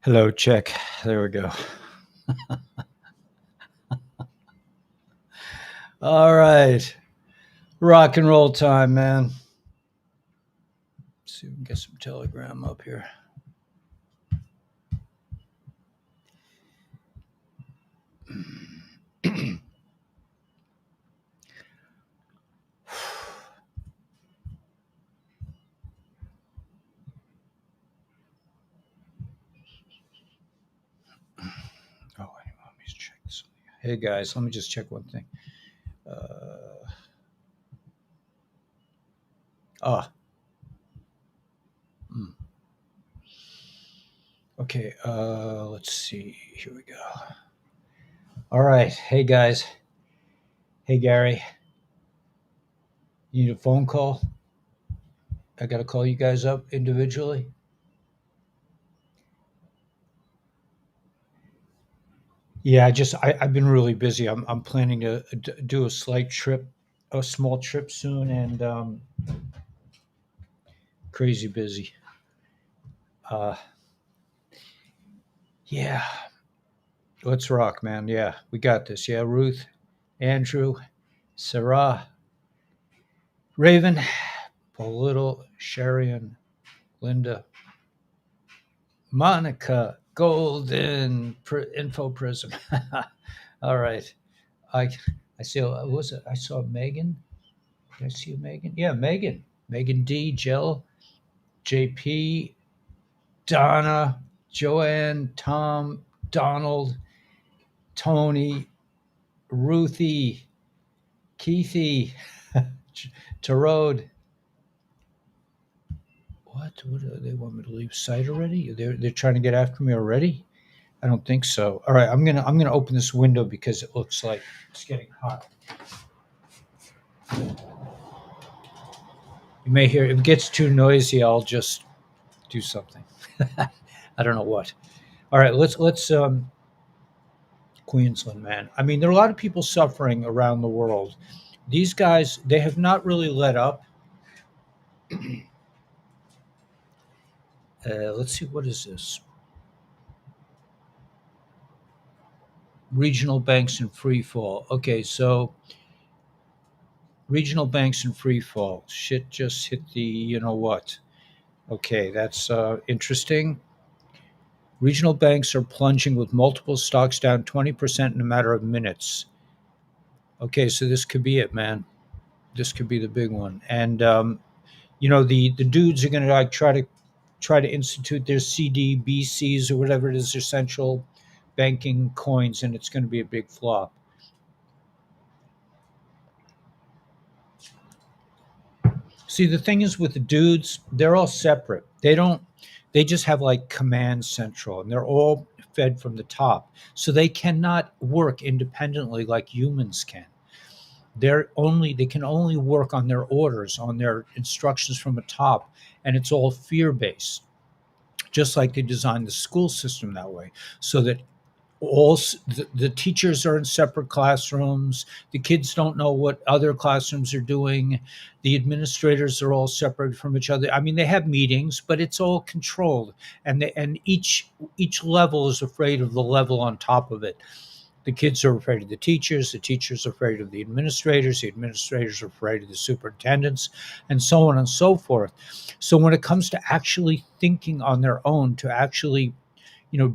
Hello, check. There we go. All right. Rock and roll time, man. Let's see if we can get some Telegram up here. Oh, anyway, let me check something. Hey, guys, let me just check one thing. Ah, mm. Okay. Let's see. Here we go. All right. Hey, guys. Hey, Gary. You need a phone call? I got to call you guys up individually. Yeah, I've been really busy. I'm planning to do a slight trip, a small trip soon, and crazy busy. Uh, yeah, let's rock, man. Yeah, we got this. Yeah, Ruth, Andrew, Sarah, Raven, Paul Little, Sharian, Linda, Monica, Golden, Info Prism. All right, I I see. Was it? I saw Megan. Did I see Megan? Yeah, Megan. Megan D. Jill, JP, Donna, Joanne, Tom, Donald, Tony, Ruthie, Keithy, Tarode. What do they want me to leave site already? They're trying to get after me already? I don't think so. All right, I'm gonna open this window because it looks like it's getting hot. You may hear if it gets too noisy, I'll just do something. I don't know what. All right, let's Queensland, man. I mean, there are a lot of people suffering around the world. These guys, they have not really let up. Let's see, what is this? Regional banks in free fall. Okay, so regional banks in free fall. Shit just hit the you know what. Okay, that's interesting. Regional banks are plunging with multiple stocks down 20% in a matter of minutes. Okay, so this could be it, man. This could be the big one. And the dudes are going to like try to institute their CDBCs or whatever it is, their central banking coins, and it's going to be a big flop. See, the thing is with the dudes, they're all separate. They just have like command central and they're all fed from the top. So they cannot work independently like humans can. They can only work on their orders, on their instructions from the top, and it's all fear based. Just like they designed the school system that way, so that the teachers are in separate classrooms, the kids don't know what other classrooms are doing, the administrators are all separate from each other. I mean, they have meetings, but it's all controlled, and each level is afraid of the level on top of it. The kids are afraid of the teachers are afraid of the administrators are afraid of the superintendents, and so on and so forth. So when it comes to actually thinking on their own, to actually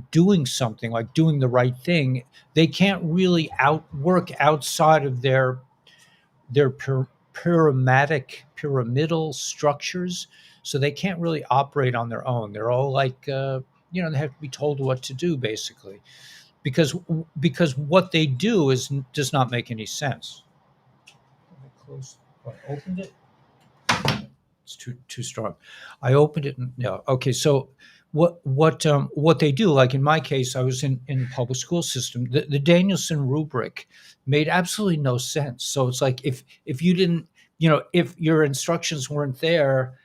doing something like doing the right thing, they can't really outwork outside of their pyramidal structures. So they can't really operate on their own. They're all like they have to be told what to do basically, because what they do does not make any sense. I closed, I opened it. It's too strong. I opened it. And, no, okay. So what they do, like in my case, I was in the public school system. The Danielson rubric made absolutely no sense. So it's like if you didn't, if your instructions weren't there,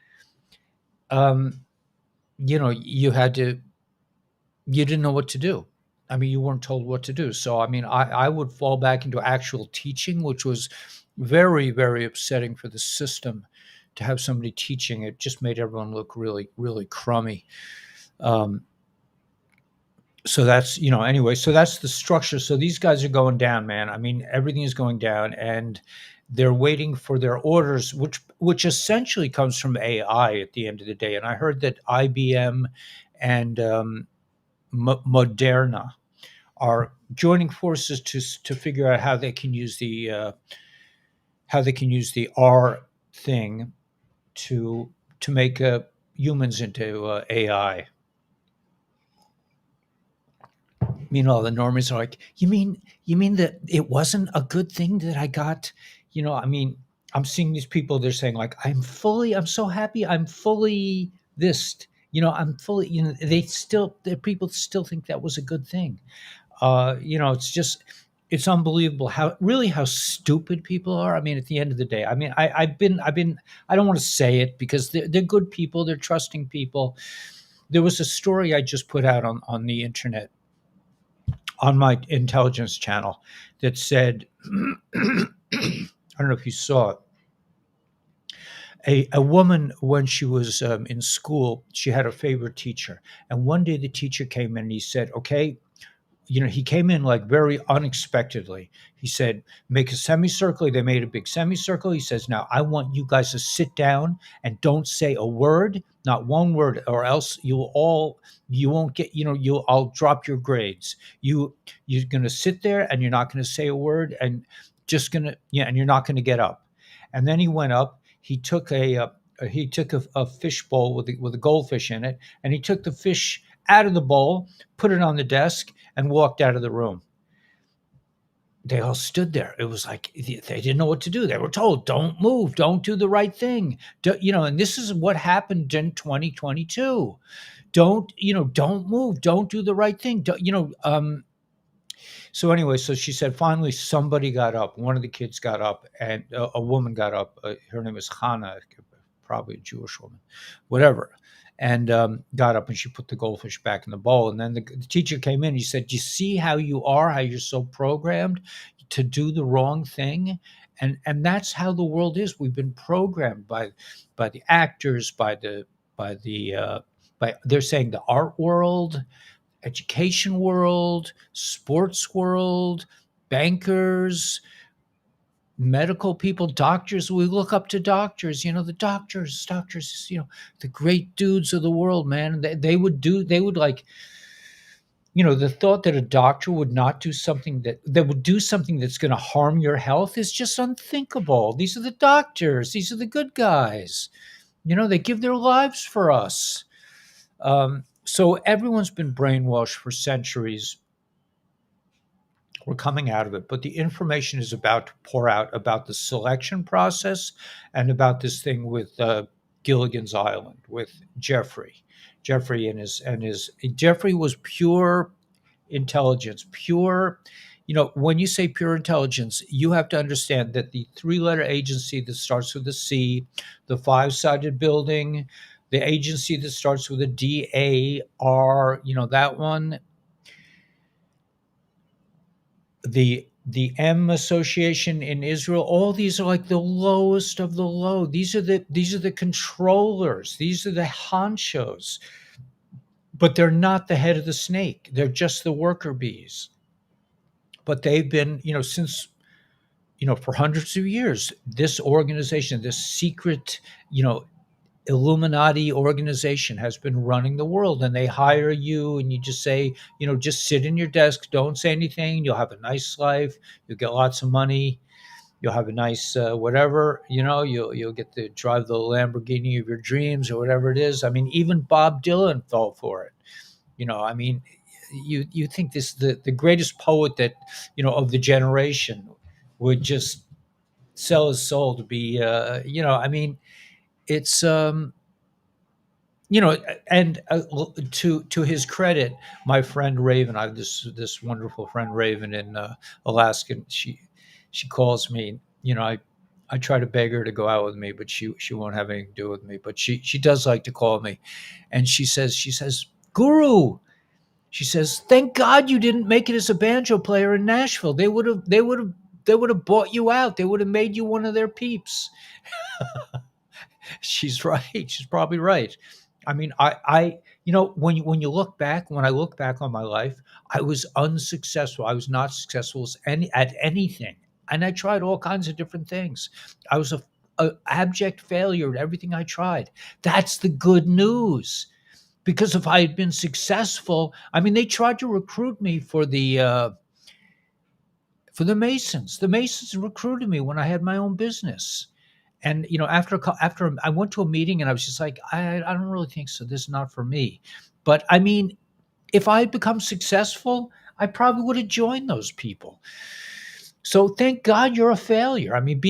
um, you didn't know what to do. I mean, you weren't told what to do. So I mean, I would fall back into actual teaching, which was very, very upsetting for the system to have somebody teaching. It just made everyone look really, really crummy. Um, So that's, anyway, so that's the structure. So these guys are going down, man. I mean, everything is going down, and they're waiting for their orders, which essentially comes from AI at the end of the day. And I heard that IBM and Moderna are joining forces to figure out how they can use the R thing to make humans into AI. Meanwhile, the normies are like, you mean that it wasn't a good thing that I got? I mean, I'm seeing these people. They're saying like, I'm so happy. I'm fully this. I'm fully. The people still think that was a good thing. It's just, it's unbelievable how stupid people are. I mean, at the end of the day, I mean, I've been. I don't want to say it because they're good people. They're trusting people. There was a story I just put out on the internet on my intelligence channel that said, I don't know if you saw it. A woman, when she was in school, she had a favorite teacher. And one day the teacher came in and he said, okay, he came in like very unexpectedly. He said, make a semicircle. They made a big semicircle. He says, now I want you guys to sit down and don't say a word, not one word, or else you won't get, I'll drop your grades. You're going to sit there and you're not going to say a word and and you're not going to get up. And then he went up, he took a fish bowl with a goldfish in it, and he took the fish out of the bowl, put it on the desk, and walked out of the room. They all stood there. It was like they didn't know what to do. They were told, "Don't move, don't do the right thing." And this is what happened in 2022. Don't move, don't do the right thing. So anyway, so she said finally somebody got up. One of the kids got up, and a woman got up. Her name was Hannah, probably a Jewish woman, whatever, and got up and she put the goldfish back in the bowl. And then the teacher came in. He said, "Do you see how you are? How you're so programmed to do the wrong thing?" And that's how the world is. We've been programmed by the actors, by the by they're saying the art world, education world, sports world, bankers, medical people, doctors. We look up to doctors, the doctors, the great dudes of the world, man. They would like, the thought that a doctor would not do something that would do something that's going to harm your health is just unthinkable. These are the doctors. These are the good guys. They give their lives for us. So everyone's been brainwashed for centuries. We're coming out of it, but the information is about to pour out about the selection process and about this thing with Gilligan's Island with Jeffrey. Jeffrey and his Jeffrey was pure intelligence, pure. When you say pure intelligence, you have to understand that the three-letter agency that starts with a C, the five-sided building, the agency that starts with a DAR, that one, the M Association in Israel, all these are like the lowest of the low. These are the controllers. These are the honchos. But they're not the head of the snake. They're just the worker bees. But they've been, since, for hundreds of years, this organization, this secret, Illuminati organization has been running the world, and they hire you and you just say, just sit in your desk, don't say anything. You'll have a nice life. You'll get lots of money. You'll have a nice whatever, you'll get to drive the Lamborghini of your dreams or whatever it is. I mean, even Bob Dylan fell for it. I mean, you think this the greatest poet that, of the generation would just sell his soul to be, I mean, it's and to his credit, my friend Raven, I have this wonderful friend Raven in Alaska. She calls me. I try to beg her to go out with me, but she won't have anything to do with me. But she does like to call me, and she says, Guru. She says, "Thank God you didn't make it as a banjo player in Nashville. They would have bought you out. They would have made you one of their peeps." She's right. She's probably right. I mean, I when you look back, when I look back on my life, I was unsuccessful. I was not successful at anything, and I tried all kinds of different things. I was a abject failure at everything I tried. That's the good news. Because if I had been successful, I mean, they tried to recruit me for the Masons. The Masons recruited me when I had my own business. And after I went to a meeting and I was just like, I don't really think so. This is not for me. But I mean, if I had become successful, I probably would have joined those people. So thank God you're a failure. I mean,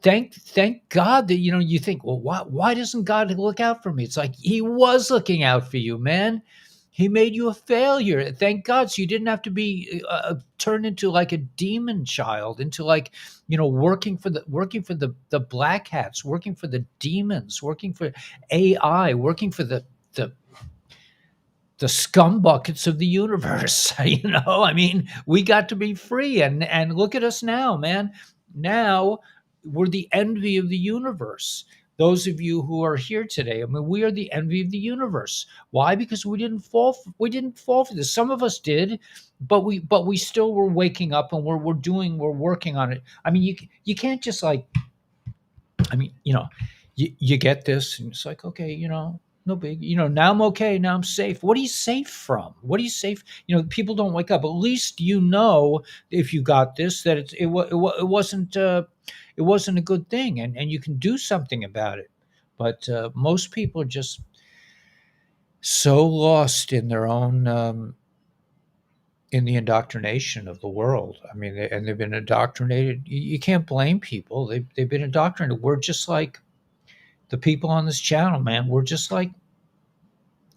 thank God that you think, well, why doesn't God look out for me? It's like He was looking out for you, man. He made you a failure. Thank God, so you didn't have to be turned into like a demon child, into like working for the black hats, working for the demons, working for AI, working for the scum buckets of the universe. I mean, we got to be free, and look at us now, man. Now we're the envy of the universe. Those of you who are here today, I mean, we are the envy of the universe. Why? Because we didn't fall for this. Some of us did, but we still were waking up, and we're working on it. I mean, you can't just like, I mean, you get this, and it's like, okay, no big, now I'm okay, now I'm safe. What are you safe from? What are you safe? People don't wake up. At least if you got this, that it wasn't a good thing, and you can do something about it. But most people are just so lost in their own in the indoctrination of the world. I mean, and they've been indoctrinated. You can't blame people. They've been indoctrinated. We're just like the people on this channel, man. We're just like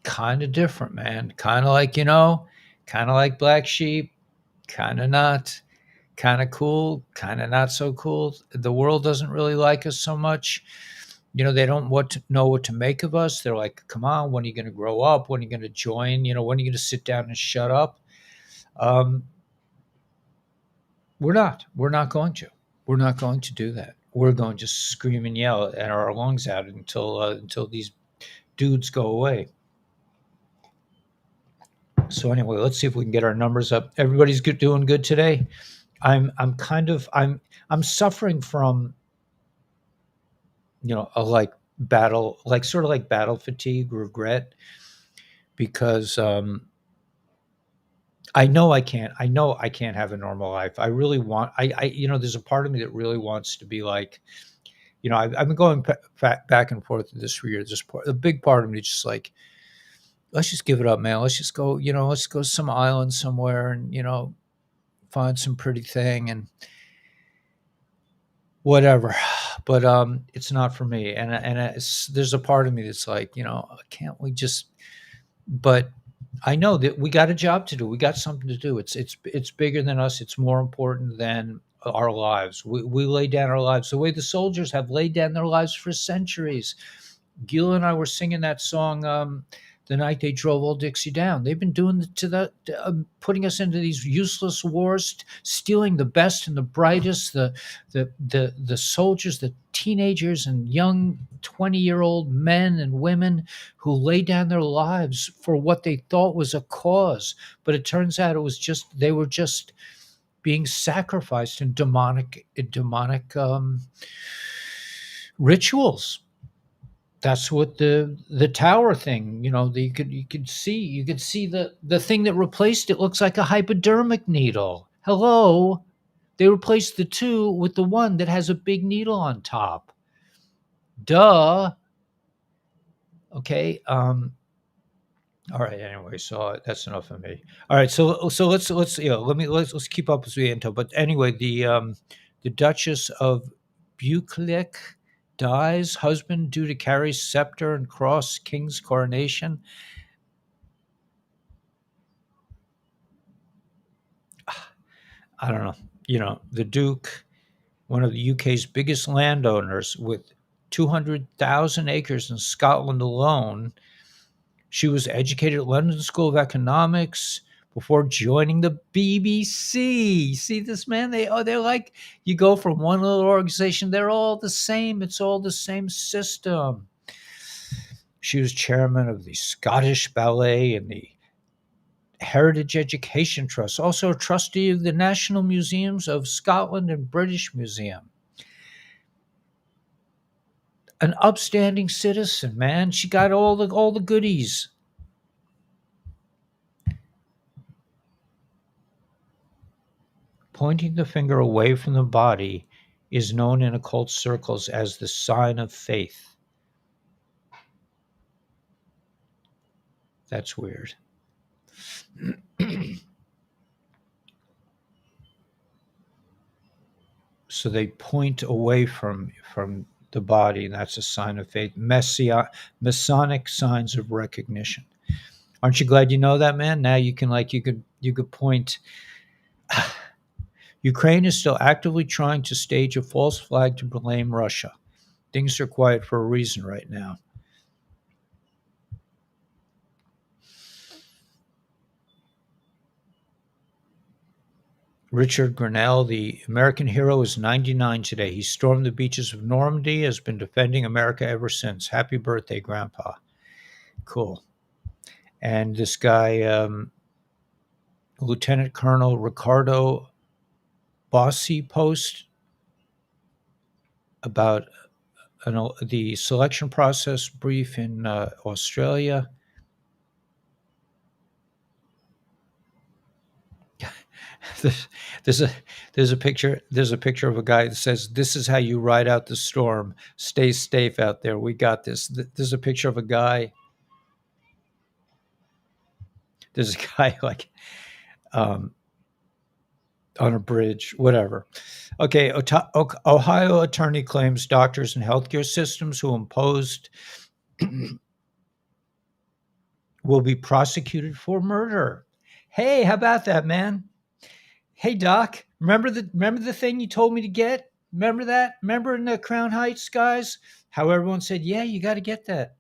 kind of different, man. Kind of like black sheep, kind of not, kind of cool, kind of not so cool. The world doesn't really like us so much. They don't know what to make of us. They're like, come on, when are you going to grow up? When are you going to join? When are you going to sit down and shut up? Um, we're not. We're not going to. We're not going to do that. We're going to just scream and yell at our lungs out until these dudes go away. So anyway, let's see if we can get our numbers up. Everybody's doing good today. I'm suffering from a like battle, like sort of like battle fatigue, regret, because I know I can't have a normal life. I really want there's a part of me that really wants to be like, I've been going back and forth with this for years. A big part of me is just like, let's just give it up, man. Let's just go, let's go some island somewhere and, find some pretty thing and whatever. But it's not for me. And there's a part of me that's like, can't we just, but I know that we got a job to do. We got something to do. It's bigger than us. It's more important than our lives. We lay down our lives the way the soldiers have laid down their lives for centuries. Gil and I were singing that song the night they drove Old Dixie down. They've been doing putting us into these useless wars, stealing the best and the brightest, the soldiers, the teenagers and young 20-year-old men and women who laid down their lives for what they thought was a cause. But it turns out they were just being sacrificed in demonic rituals. That's what the tower thing, you could see the thing that replaced it looks like a hypodermic needle. Hello, they replaced the two with the one that has a big needle on top. Duh. Okay. All right. Anyway, so that's enough of me. All right. So let's keep up as we enter. But anyway, the Duchess of Buccleuch dies. Husband due to carry scepter and cross. King's coronation. I don't know. The Duke, one of the UK's biggest landowners, with 200,000 acres in Scotland alone. She was educated at London School of Economics before joining the BBC. See this, man? They're like, you go from one little organization, they're all the same. It's all the same system. She was chairman of the Scottish Ballet and the Heritage Education Trust, also a trustee of the National Museums of Scotland and British Museum. An upstanding citizen, man. She got all the goodies. Pointing the finger away from the body is known in occult circles as the sign of faith. That's weird. So they point away from the body, and that's a sign of faith. Masonic signs of recognition. Aren't you glad you know that, man? Now you could point. Ukraine is still actively trying to stage a false flag to blame Russia. Things are quiet for a reason right now. Richard Grinnell, the American hero, is 99 today. He stormed the beaches of Normandy, has been defending America ever since. Happy birthday, Grandpa. Cool. And this guy, Lieutenant Colonel Ricardo Bossi, post about the selection process brief in Australia. there's a there's a picture of a guy that says, "This is how you ride out the storm. Stay safe out there. We got this." There's a picture of a guy. There's a guy like um, on a bridge, whatever. Okay, Ohio attorney claims doctors and healthcare systems who imposed will be prosecuted for murder. Hey, how about that, man? Hey, Doc, remember the thing you told me to get? Remember that? Remember in the Crown Heights, guys? How everyone said, "Yeah, you got to get that."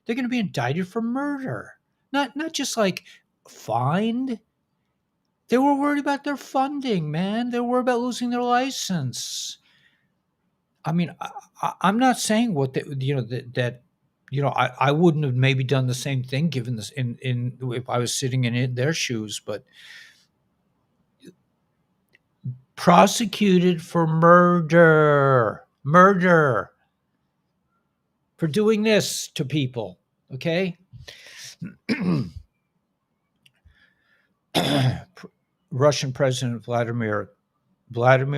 They're going to be indicted for murder, not just like fined. They were worried about their funding, man. They were worried about losing their license. I mean, I'm not saying what that I wouldn't have maybe done the same thing given this in if I was sitting in their shoes, but prosecuted for murder for doing this to people. Okay. Russian President Vladimir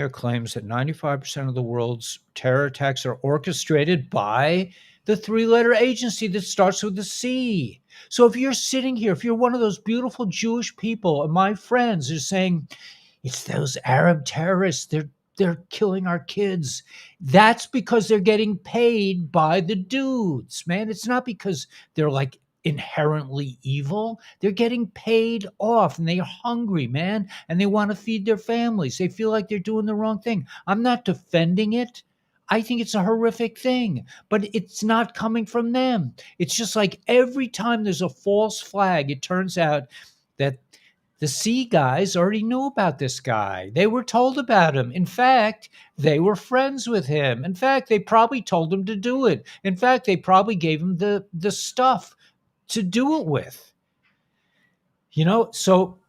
claims that 95% of the world's terror attacks are orchestrated by the three-letter agency that starts with a C. So if you're sitting here, if you're one of those beautiful Jewish people and my friends are saying, "It's those Arab terrorists, they're killing our kids," that's because they're getting paid by the dudes, man. It's not because they're like inherently evil. They're getting paid off and they're hungry, man, and they want to feed their families. They feel like they're doing the wrong thing. I'm not defending it. I think it's a horrific thing, but it's not coming from them. It's just like every time there's a false flag, it turns out that the C guys already knew about this guy. They were told about him. In fact, they were friends with him. In fact, they probably told him to do it. In fact, they probably gave him the stuff to do it with. So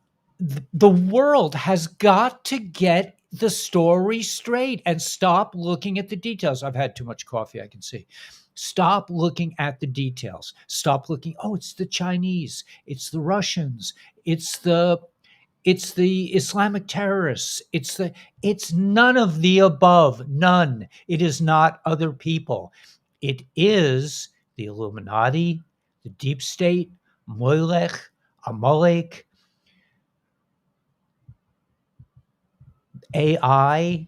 the world has got to get the story straight and stop looking at the details. I've had too much coffee, I can see. Stop looking at the details. Stop looking, oh, it's the Chinese, it's the Russians, it's the Islamic terrorists, it's none of the above. None. It is not other people. It is the Illuminati, the deep state, Molech, Amalek, AI.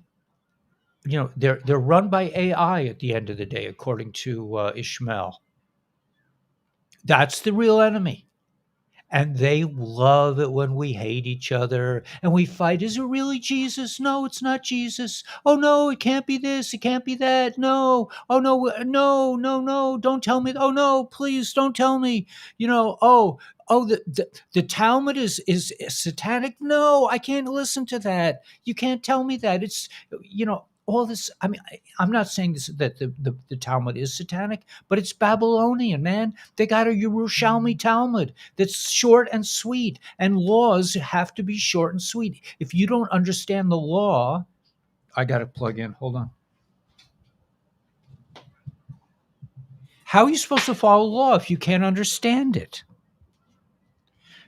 They're run by AI at the end of the day, according to Ishmael. That's the real enemy. And they love it when we hate each other and we fight. Is it really Jesus? No, it's not Jesus. Oh, no, it can't be this. It can't be that. No. Oh, no, no, no, no. Don't tell me. Oh, no, please don't tell me. The Talmud is satanic. No, I can't listen to that. You can't tell me that. It's, all this. I mean, I'm not saying this that the Talmud is satanic, but it's Babylonian, man. They got a Yerushalmi Talmud that's short and sweet, and laws have to be short and sweet. If you don't understand the law, I got to plug in. Hold on. How are you supposed to follow law if you can't understand it?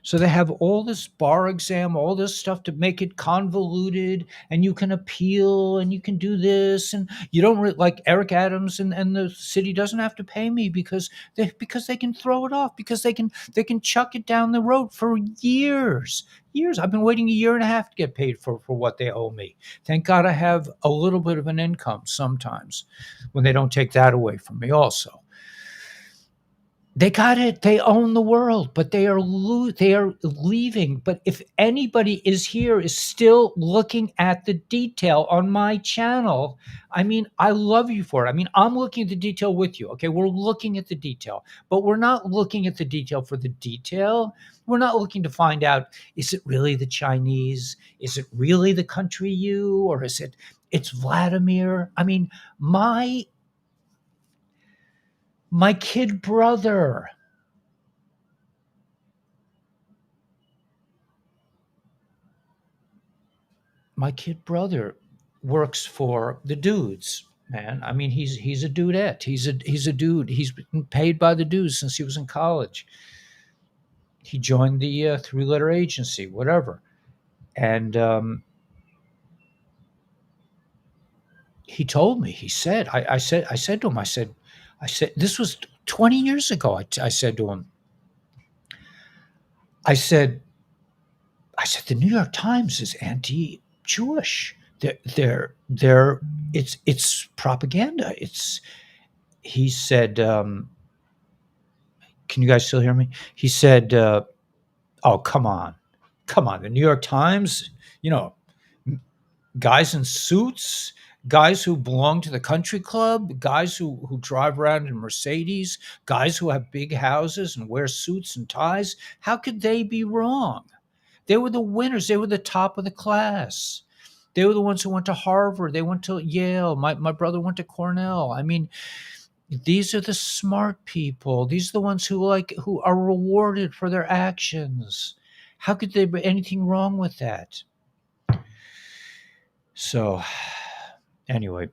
So they have all this bar exam, all this stuff to make it convoluted, and you can appeal and you can do this, and you don't like Eric Adams and the city doesn't have to pay me because they can throw it off because they can chuck it down the road for years. Years. I've been waiting a year and a half to get paid for what they owe me. Thank God I have a little bit of an income sometimes when they don't take that away from me also. They got it. They own the world, but they are leaving. But if anybody is here is still looking at the detail on my channel, I mean, I love you for it. I mean, I'm looking at the detail with you. Okay, we're looking at the detail, but we're not looking at the detail for the detail. We're not looking to find out, is it really the Chinese? Is it really the country you, or is it's Vladimir? I mean, my kid brother. My kid brother works for the dudes, man. I mean, he's a dudette. He's a dude. He's been paid by the dudes since he was in college. He joined the three-letter agency, whatever, and he told me. He said, I said to him, I said, this was 20 years ago. I said to him, I said, the New York Times is anti-Jewish. They're it's propaganda. He said, can you guys still hear me? He said, oh, come on. The New York Times, you know, guys in suits, guys who belong to the country club, guys who drive around in Mercedes, guys who have big houses and wear suits and ties. How could they be wrong? They were the winners. They were the top of the class. They were the ones who went to Harvard. They went to Yale. My brother went to Cornell. I mean, these are the smart people. These are the ones who are rewarded for their actions. How could there be anything wrong with that? So anyway,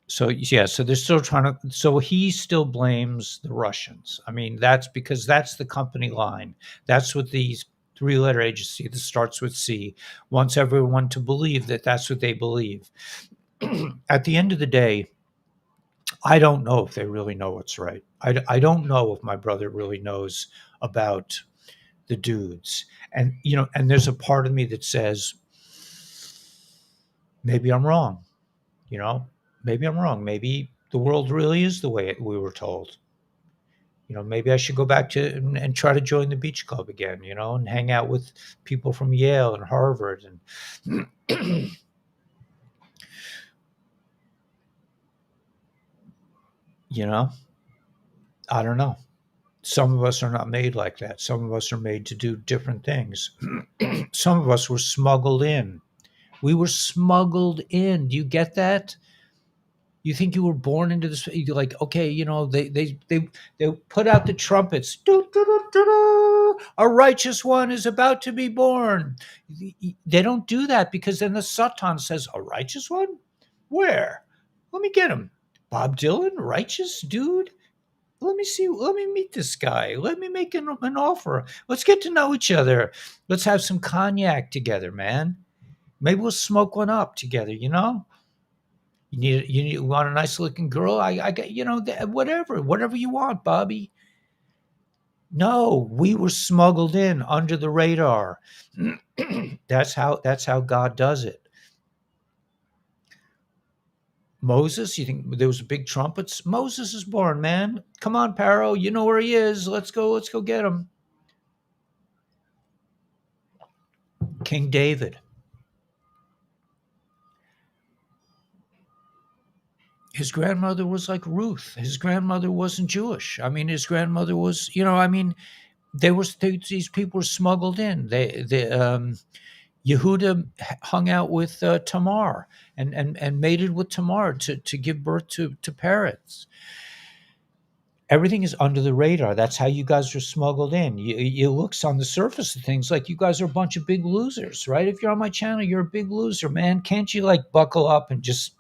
so yeah, so they're still trying to so he still blames the Russians. I mean, that's because that's the company line. That's what these three-letter agency that starts with C wants everyone to believe that that's what they believe. At the end of the day, I don't know if they really know what's right. I don't know if my brother really knows about the dudes. And, and there's a part of me that says, maybe I'm wrong, you know, maybe I'm wrong. Maybe the world really is the way we were told. Maybe I should go back to and try to join the beach club again, and hang out with people from Yale and Harvard and, I don't know. Some of us are not made like that. Some of us are made to do different things. Some of us were smuggled in. We were smuggled in. Do you get that? You think you were born into this? You're like, okay, they put out the trumpets. Doo, doo, doo, doo, doo. A righteous one is about to be born. They don't do that because then the Satan says, a righteous one? Where? Let me get him. Bob Dylan, righteous dude? Let me see. Let me meet this guy. Let me make an offer. Let's get to know each other. Let's have some cognac together, man. Maybe we'll smoke one up together. You want a nice looking girl? I got whatever you want, Bobby. No, we were smuggled in under the radar. That's how God does it. Moses, you think there was big trumpets? Moses is born, man. Come on, Paro, you know where he is. Let's go get him. King David. His grandmother was like Ruth. His grandmother wasn't Jewish. I mean, his grandmother was, these people were smuggled in. Yehuda hung out with Tamar and mated with Tamar to give birth to parrots. Everything is under the radar. That's how you guys are smuggled in. It looks on the surface of things like you guys are a bunch of big losers, right? If you're on my channel, you're a big loser, man. Can't you like buckle up and just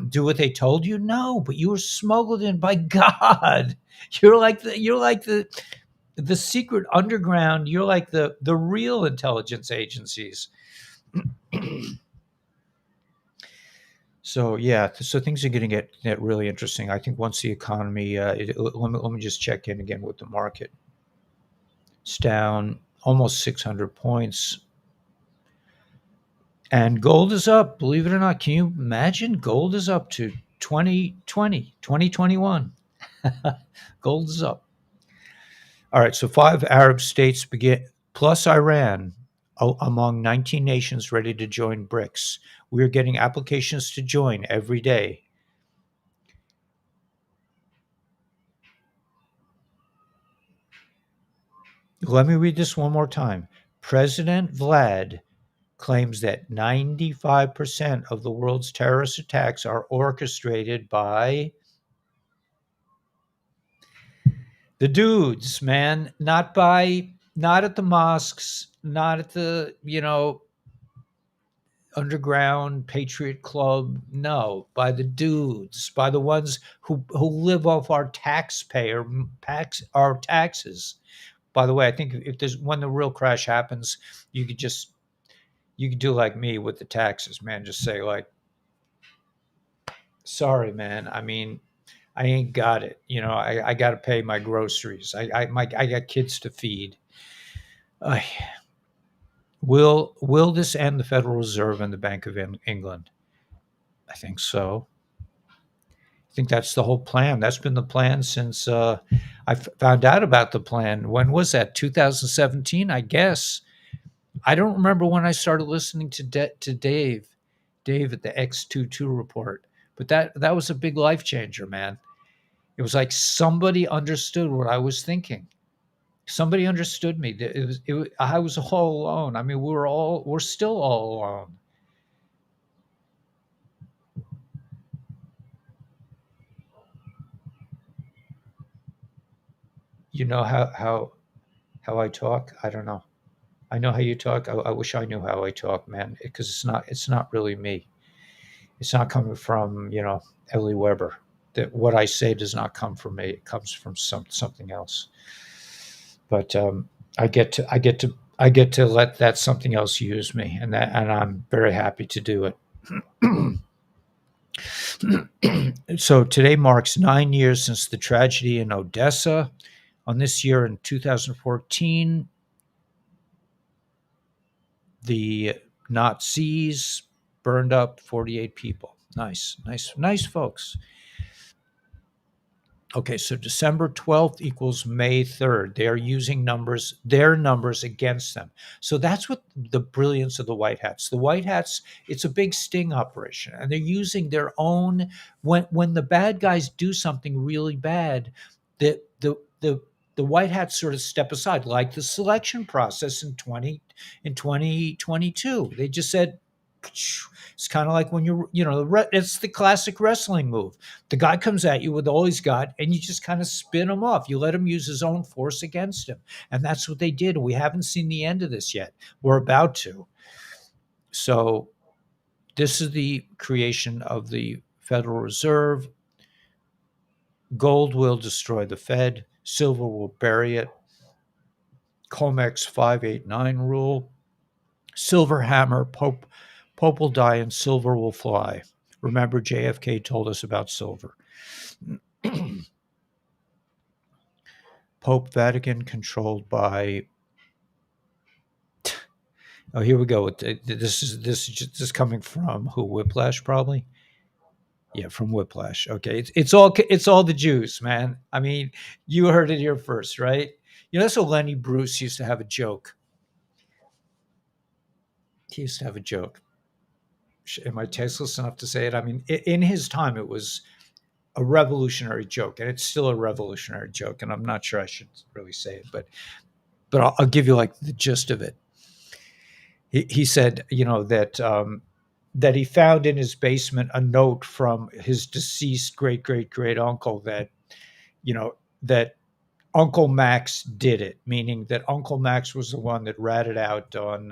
do what they told you? No, but you were smuggled in by God. You're like the secret underground. You're like the real intelligence agencies. So yeah, so things are going to get really interesting. I think once the economy, let me just check in again with the market. It's down almost 600 points, and gold is up. Believe it or not, can you imagine? Gold is up to 2021. Gold is up. All right, so 5 Arab states begin plus Iran among 19 nations ready to join BRICS. We are getting applications to join every day. Let me read this one more time. President Vlad claims that 95% of the world's terrorist attacks are orchestrated by the dudes, man, not at the mosques, not at the, underground patriot club, no, by the dudes, by the ones who live off our taxes. By the way, I think if there's when the real crash happens, you could just you could do like me with the taxes, man. Just say like, sorry, man. I mean, I ain't got it. I got to pay my groceries. I got kids to feed. Uh, will this end the Federal Reserve and the Bank of England? I think so. I think that's the whole plan. That's been the plan since found out about the plan. When was that? 2017, I guess. I don't remember when I started listening to Dave at the X22 report, but that was a big life changer, man. It was like somebody understood what I was thinking. Somebody understood me. I was all alone. I mean, we're still all alone. You know how I talk? I don't know. I know how you talk. I wish I knew how I talk, man, because it's not really me. It's not coming from, Ellie Weber. That what I say does not come from me. It comes from something else. But I get to let that something else use me, and I'm very happy to do it. So today marks 9 years since the tragedy in Odessa. On this year in 2014, the Nazis burned up 48 people. Nice, nice, nice folks. Okay, so December 12th equals May 3rd. They are using their numbers against them. So that's what the brilliance of the White Hats. The White Hats, it's a big sting operation, and they're using their own when the bad guys do something really bad, the White Hats sort of step aside, like the selection process in 2022. They just said, it's kind of like when it's the classic wrestling move. The guy comes at you with all he's got, and you just kind of spin him off. You let him use his own force against him. And that's what they did. We haven't seen the end of this yet. We're about to. So, this is the creation of the Federal Reserve. Gold will destroy the Fed, silver will bury it. COMEX 589 rule. Silver hammer, Pope will die and silver will fly. Remember, JFK told us about silver. Pope Vatican controlled by. Oh, here we go. This is coming from who? Whiplash, probably. Yeah, from Whiplash. Okay, it's all the Jews, man. I mean, you heard it here first, right? That's what Lenny Bruce used to have a joke. He used to have a joke. Am I tasteless enough to say it? I mean, in his time, it was a revolutionary joke, and it's still a revolutionary joke. And I'm not sure I should really say it, but I'll give you like the gist of it. he said, that he found in his basement a note from his deceased great great great uncle that Uncle Max did it, meaning that Uncle Max was the one that ratted out on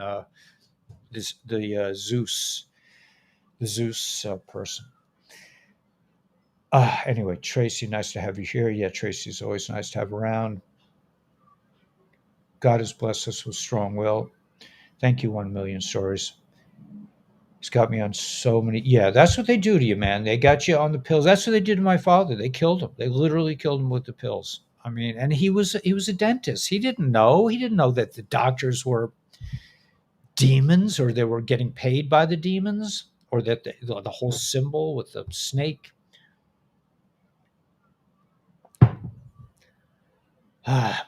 the Zeus person. Anyway, Tracy, nice to have you here. Yeah, Tracy's always nice to have around. God has blessed us with strong will. Thank you, 1 million stories. He's got me on so many. Yeah, that's what they do to you, man. They got you on the pills. That's what they did to my father. They killed him. They literally killed him with the pills. I mean, and he was a dentist. He didn't know. He didn't know that the doctors were demons, or they were getting paid by the demons, or that the whole symbol with the snake. Ah,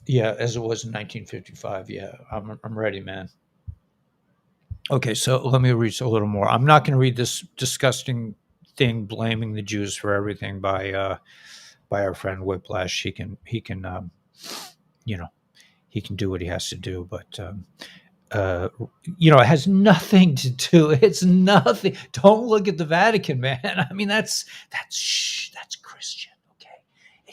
yeah, as it was in 1955. Yeah, I'm ready, man. Okay, so let me read a little more. I'm not going to read this disgusting thing blaming the Jews for everything by our friend Whiplash. You know he can do what he has to do, but it has nothing to do. It's nothing. Don't look at the Vatican, man. I mean, that's Christian.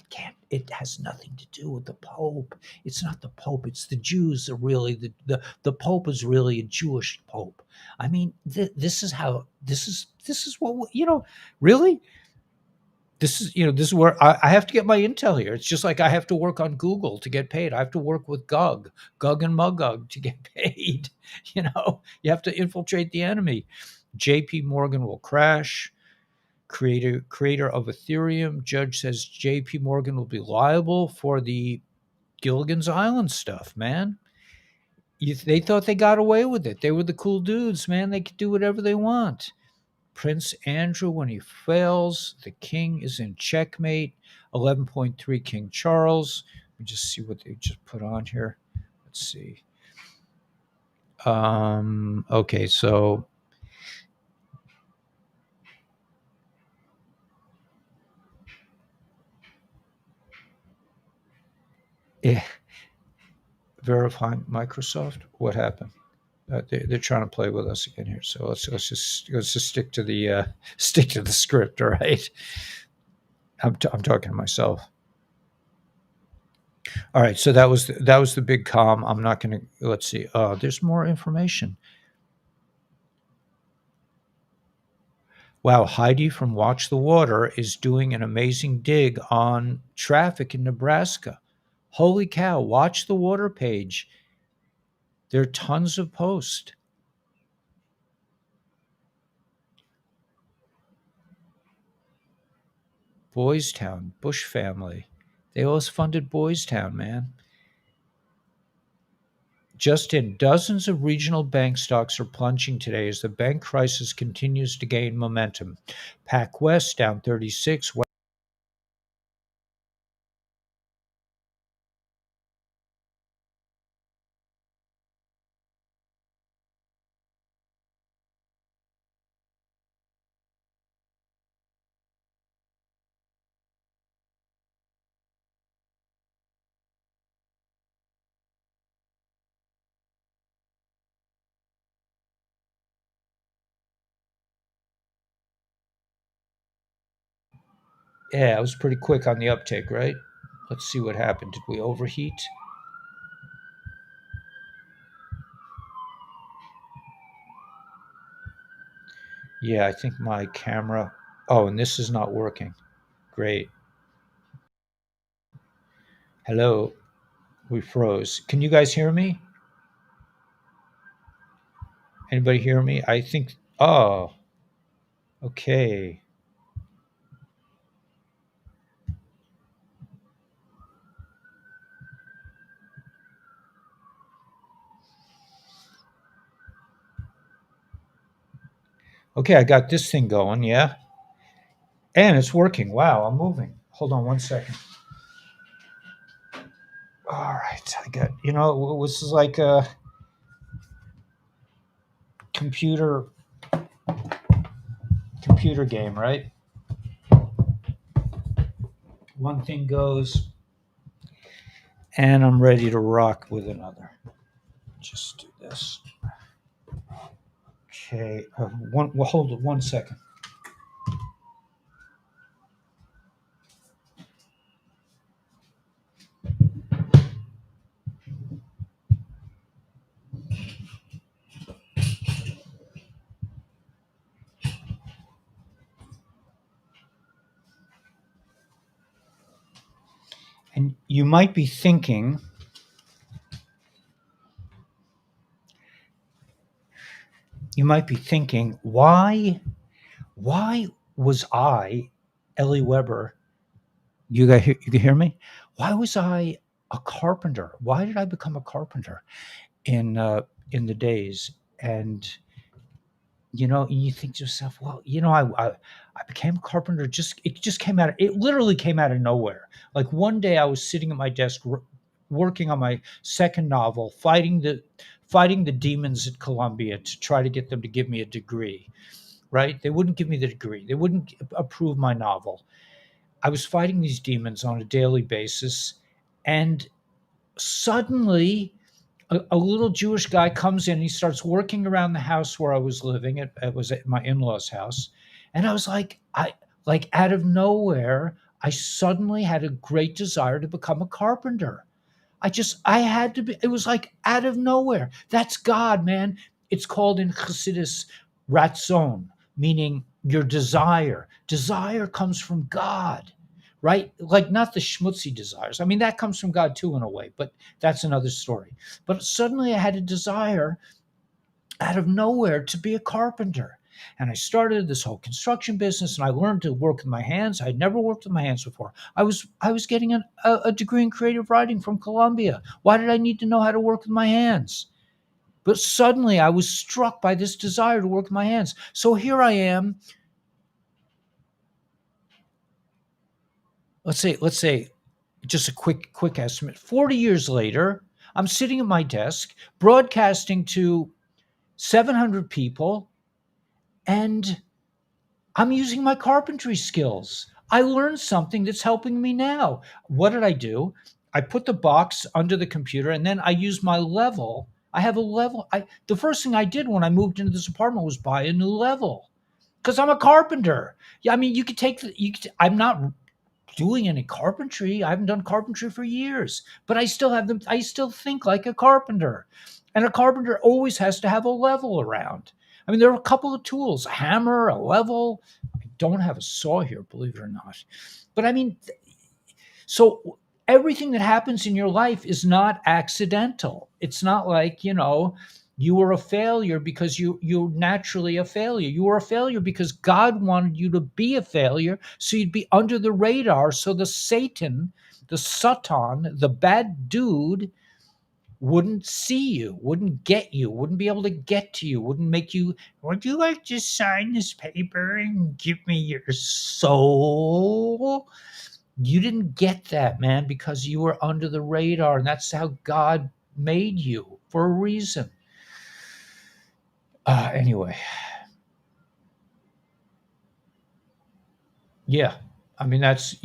Okay, it has nothing to do with the Pope. It's not the Pope. It's the Jews. Are really the Pope is really a Jewish Pope. I mean, this is how this is what really. This is where I have to get my intel here. It's just like I have to work on Google to get paid. I have to work with Gug and Mugug to get paid. You have to infiltrate the enemy. JP Morgan will crash. Creator of Ethereum. Judge says JP Morgan will be liable for the Gilligan's Island stuff, man. They thought they got away with it. They were the cool dudes, man. They could do whatever they want. Prince Andrew, when he fails, the king is in checkmate. 11.3 King Charles. Let me just see what they just put on here. Let's see. Okay, so yeah, verifying Microsoft. What happened? They're trying to play with us again here. So let's just stick to the stick to the script. All right. I'm talking to myself. All right. So that was the big calm. I'm not going to. Let's see. There's more information. Wow, Heidi from Watch the Water is doing an amazing dig on traffic in Nebraska. Holy cow, Watch the Water page. There are tons of posts. Boys Town, Bush family. They always funded Boys Town, man. Just in, dozens of regional bank stocks are plunging today as the bank crisis continues to gain momentum. PacWest down 36. Yeah, it was pretty quick on the uptake, right? Let's see what happened. Did we overheat? Yeah, I think my camera. Oh, and this is not working. Great. Hello. We froze. Can you guys hear me? Anybody hear me? I think. Oh, okay. Okay, I got this thing going. Yeah. And it's working. Wow, I'm moving. Hold on 1 second. All right. I got, this is like a computer computer game, right? One thing goes and I'm ready to rock with another. Just do this. Okay. Well, hold it 1 second. And you might be thinking, why was I, Ellie Weber? You can hear me? Why was I a carpenter? Why did I become a carpenter in the days? And you think to yourself, well, I became a carpenter. It just came out. It literally came out of nowhere. Like one day, I was sitting at my desk working on my second novel, fighting the demons at Columbia to try to get them to give me a degree. Right? They wouldn't give me the degree. They wouldn't approve my novel. I was fighting these demons on a daily basis, and suddenly a little Jewish guy comes in. He starts working around the house where I was living. It was at my in-laws' house, and I was like out of nowhere, I suddenly had a great desire to become a carpenter. I had to be. It was like out of nowhere. That's God, man. It's called in Chassidus ratzon, meaning your desire. Desire comes from God, right? Like not the schmutzy desires. I mean, that comes from God too, in a way, but that's another story. But suddenly I had a desire out of nowhere to be a carpenter. And I started this whole construction business, and I learned to work with my hands. I'd never worked with my hands before. I was getting a degree in creative writing from Columbia. Why did I need to know how to work with my hands? But suddenly I was struck by this desire to work with my hands. So here I am. Let's say just a quick estimate. 40 years later, I'm sitting at my desk broadcasting to 700 people, and I'm using my carpentry skills. I learned something that's helping me now. What did I do? I put the box under the computer, and then I used my level. I have a level. The first thing I did when I moved into this apartment was buy a new level because I'm a carpenter. Yeah, I mean, you could take I'm not doing any carpentry. I haven't done carpentry for years, but I still have them. I still think like a carpenter. And a carpenter always has to have a level around. I mean, there are a couple of tools, a hammer, a level. I don't have a saw here, believe it or not. But I mean, so everything that happens in your life is not accidental. It's not like, you were a failure because you're naturally a failure. You were a failure because God wanted you to be a failure so you'd be under the radar. So the Satan, the Satan, the bad dude wouldn't see you, wouldn't get you, wouldn't be able to get to you, wouldn't make you, would you like to sign this paper and give me your soul? You didn't get that, man, because you were under the radar, and that's how God made you for a reason. Anyway, yeah. I mean, that's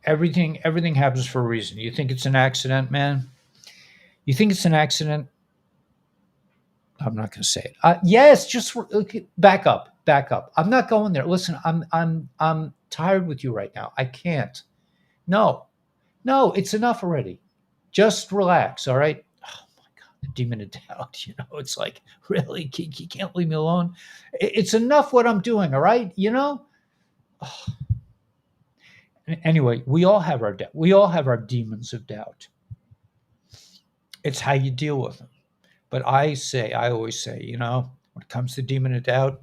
everything happens for a reason. You think it's an accident, man? You think it's an accident? I'm not going to say it. Yes, just okay, back up. I'm not going there. Listen, I'm tired with you right now. I can't. No, no, it's enough already. Just relax, all right? Oh my God, the demon of doubt. It's like, really, you can't leave me alone. It's enough what I'm doing, all right? Oh. Anyway, we all have our doubt. We all have our demons of doubt. It's how you deal with them. But I always say, when it comes to demon of doubt,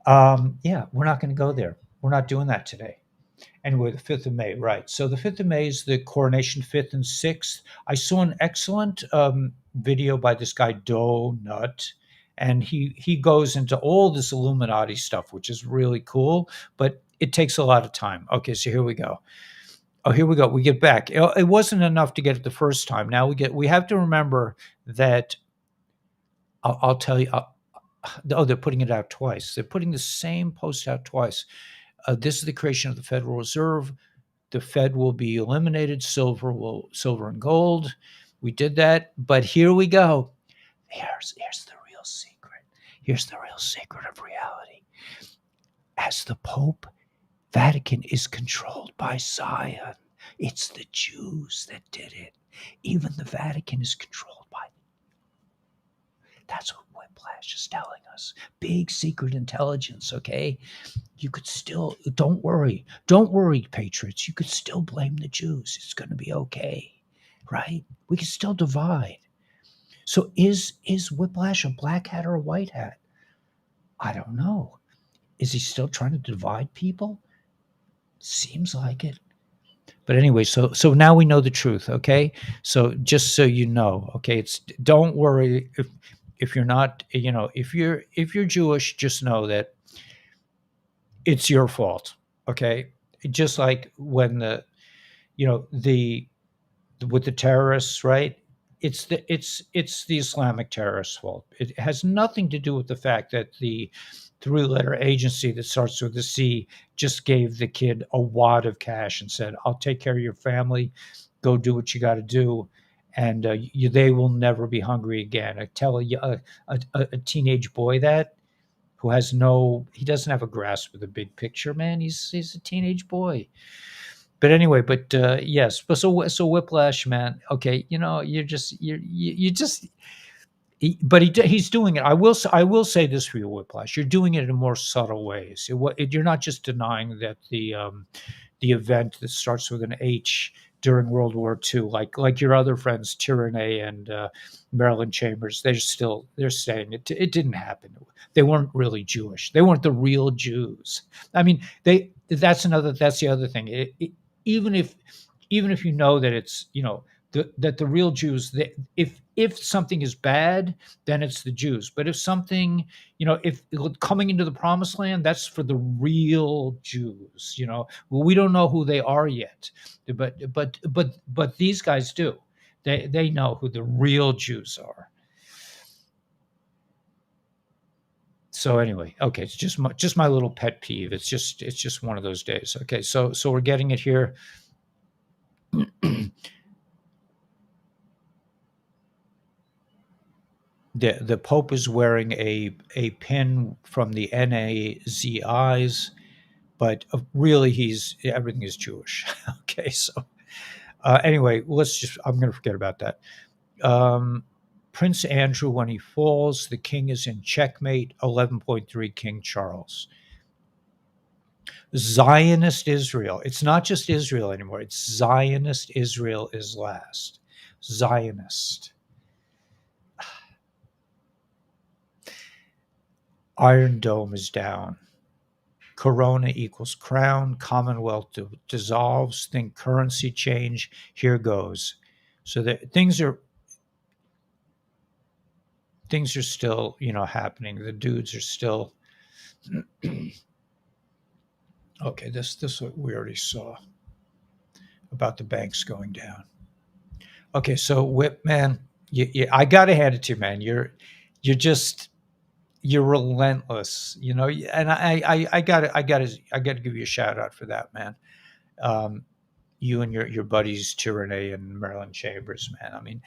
yeah, we're not going to go there. We're not doing that today. Anyway, the 5th of May, right. So the 5th of May is the coronation, 5th and 6th. I saw an excellent video by this guy, Donut, and he goes into all this Illuminati stuff, which is really cool, but it takes a lot of time. Okay, so here we go. Oh, here we go. We get back. It wasn't enough to get it the first time. Now we have to remember that I'll tell you. They're putting it out twice. They're putting the same post out twice. This is the creation of the Federal Reserve. The Fed will be eliminated. Silver and gold. We did that, but here we go. Here's the real secret. Here's the real secret of reality. As the Pope, Vatican is controlled by Zion. It's the Jews that did it. Even the Vatican is controlled by. That's what Whiplash is telling us. Big secret intelligence, okay? You could still, don't worry, patriots. You could still blame the Jews. It's going to be okay, right? We can still divide. So is Whiplash a black hat or a white hat? I don't know. Is he still trying to divide people? Seems like it. But anyway, so now we know the truth, okay? So just so you know, okay, it's don't worry if you're not, if you're Jewish, just know that it's your fault, okay? Just like when the with the terrorists, right? It's the Islamic terrorists' fault. It has nothing to do with the fact that the three-letter agency that starts with a C just gave the kid a wad of cash and said, "I'll take care of your family. Go do what you got to do, and they will never be hungry again." I tell a teenage boy that who has he doesn't have a grasp of the big picture, man. He's a teenage boy. But anyway, yes, but so Whiplash, man. Okay, you just. But he's doing it. I will say this for you, Whiplash. You're doing it in more subtle ways. You're not just denying that the event that starts with an H during World War II, like your other friends, Tyranny and Marilyn Chambers, they're saying it didn't happen. They weren't really Jewish. They weren't the real Jews. I mean, that's the other thing. Even if you know that it's that the real Jews, if something is bad, then it's the Jews. But if something, if coming into the promised land, that's for the real Jews. Well, we don't know who they are yet, but these guys do. They know who the real Jews are. So anyway, okay, it's just my little pet peeve. It's just one of those days. Okay, so we're getting it here. The Pope is wearing a pin from the NAZIs, but really everything is Jewish. Okay, so anyway, I'm going to forget about that. Prince Andrew, when he falls, the king is in checkmate. 11.3 King Charles. Zionist Israel. It's not just Israel anymore. It's Zionist Israel is last. Zionist. Iron Dome is down. Corona equals crown. Commonwealth dissolves. Think currency change. Here goes. So that things are still, happening. The dudes are still. Okay, this we already saw about the banks going down. Okay, so Whip man, I gotta hand it to you, man. You're relentless, and I gotta give you a shout out for that, man. You and your buddies Tyranny and Marilyn Chambers, man. I mean,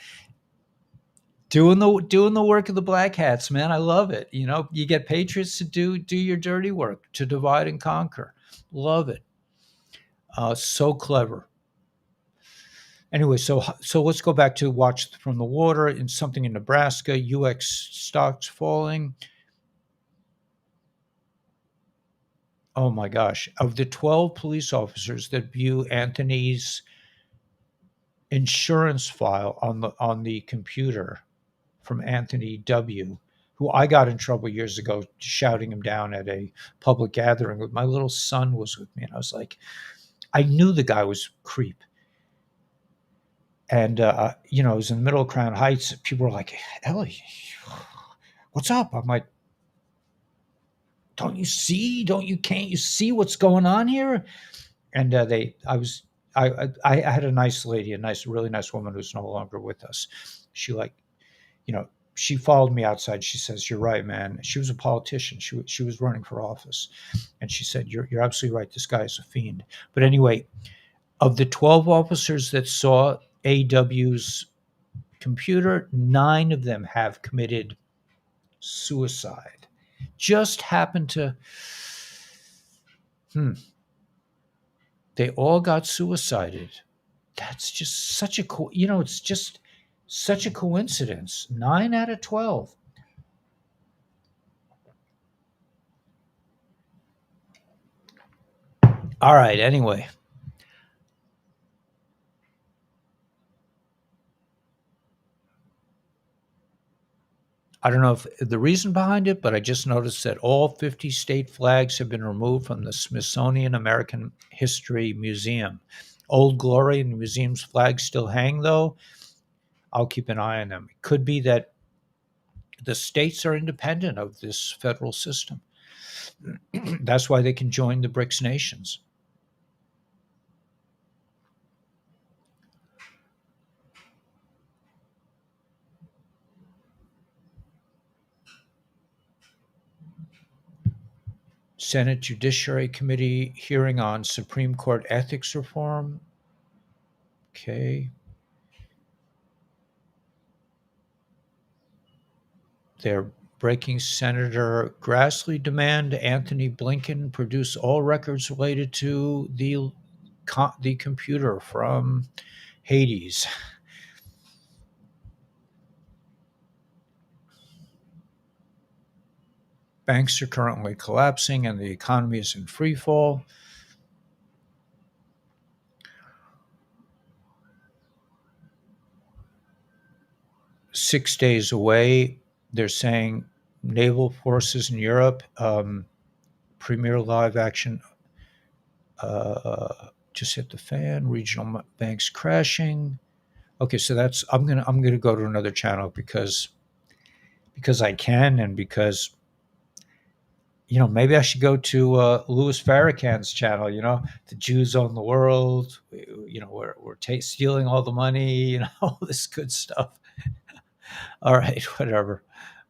doing the work of the black hats, man. I love it. You get patriots to do your dirty work, to divide and conquer. Love it. So clever. Anyway, so let's go back to watch from the water in something in Nebraska. UX stocks falling. Oh my gosh! Of the 12 police officers that view Anthony's insurance file on the computer from Anthony W., who I got in trouble years ago shouting him down at a public gathering. My little son was with me, and I was like, I knew the guy was a creep. And, it was in the middle of Crown Heights. People were like, Ellie, what's up? I'm like, don't you see? Can't you see what's going on here? And I had a nice lady, really nice woman who's no longer with us. She she followed me outside. She says, "You're right, man." She was a politician. She was running for office. And she said, you're absolutely right. This guy is a fiend. But anyway, of the 12 officers that saw AW's computer, 9 of them have committed suicide. Just happened to, hmm, they all got suicided. That's just such a it's just such a coincidence. 9 out of 12. All right, anyway, I don't know if the reason behind it, but I just noticed that all 50 state flags have been removed from the Smithsonian American History Museum. Old Glory and the museum's flags still hang, though. I'll keep an eye on them. It could be that the states are independent of this federal system. That's why they can join the BRICS nations. Senate Judiciary Committee hearing on Supreme Court ethics reform. Okay. They're breaking Senator Grassley demand Anthony Blinken produce all records related to the computer from Hades. Banks are currently collapsing and the economy is in free fall. 6 days away, they're saying naval forces in Europe, premier live action just hit the fan. Regional banks crashing. Okay, so that's I'm gonna go to another channel because I can and because maybe I should go to Louis Farrakhan's channel. The Jews own the world. We're stealing all the money. All this good stuff. All right, whatever.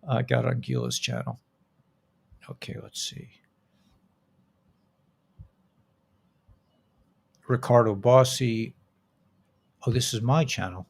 I got on Gila's channel. Okay, let's see. Ricardo Bossi. Oh, this is my channel.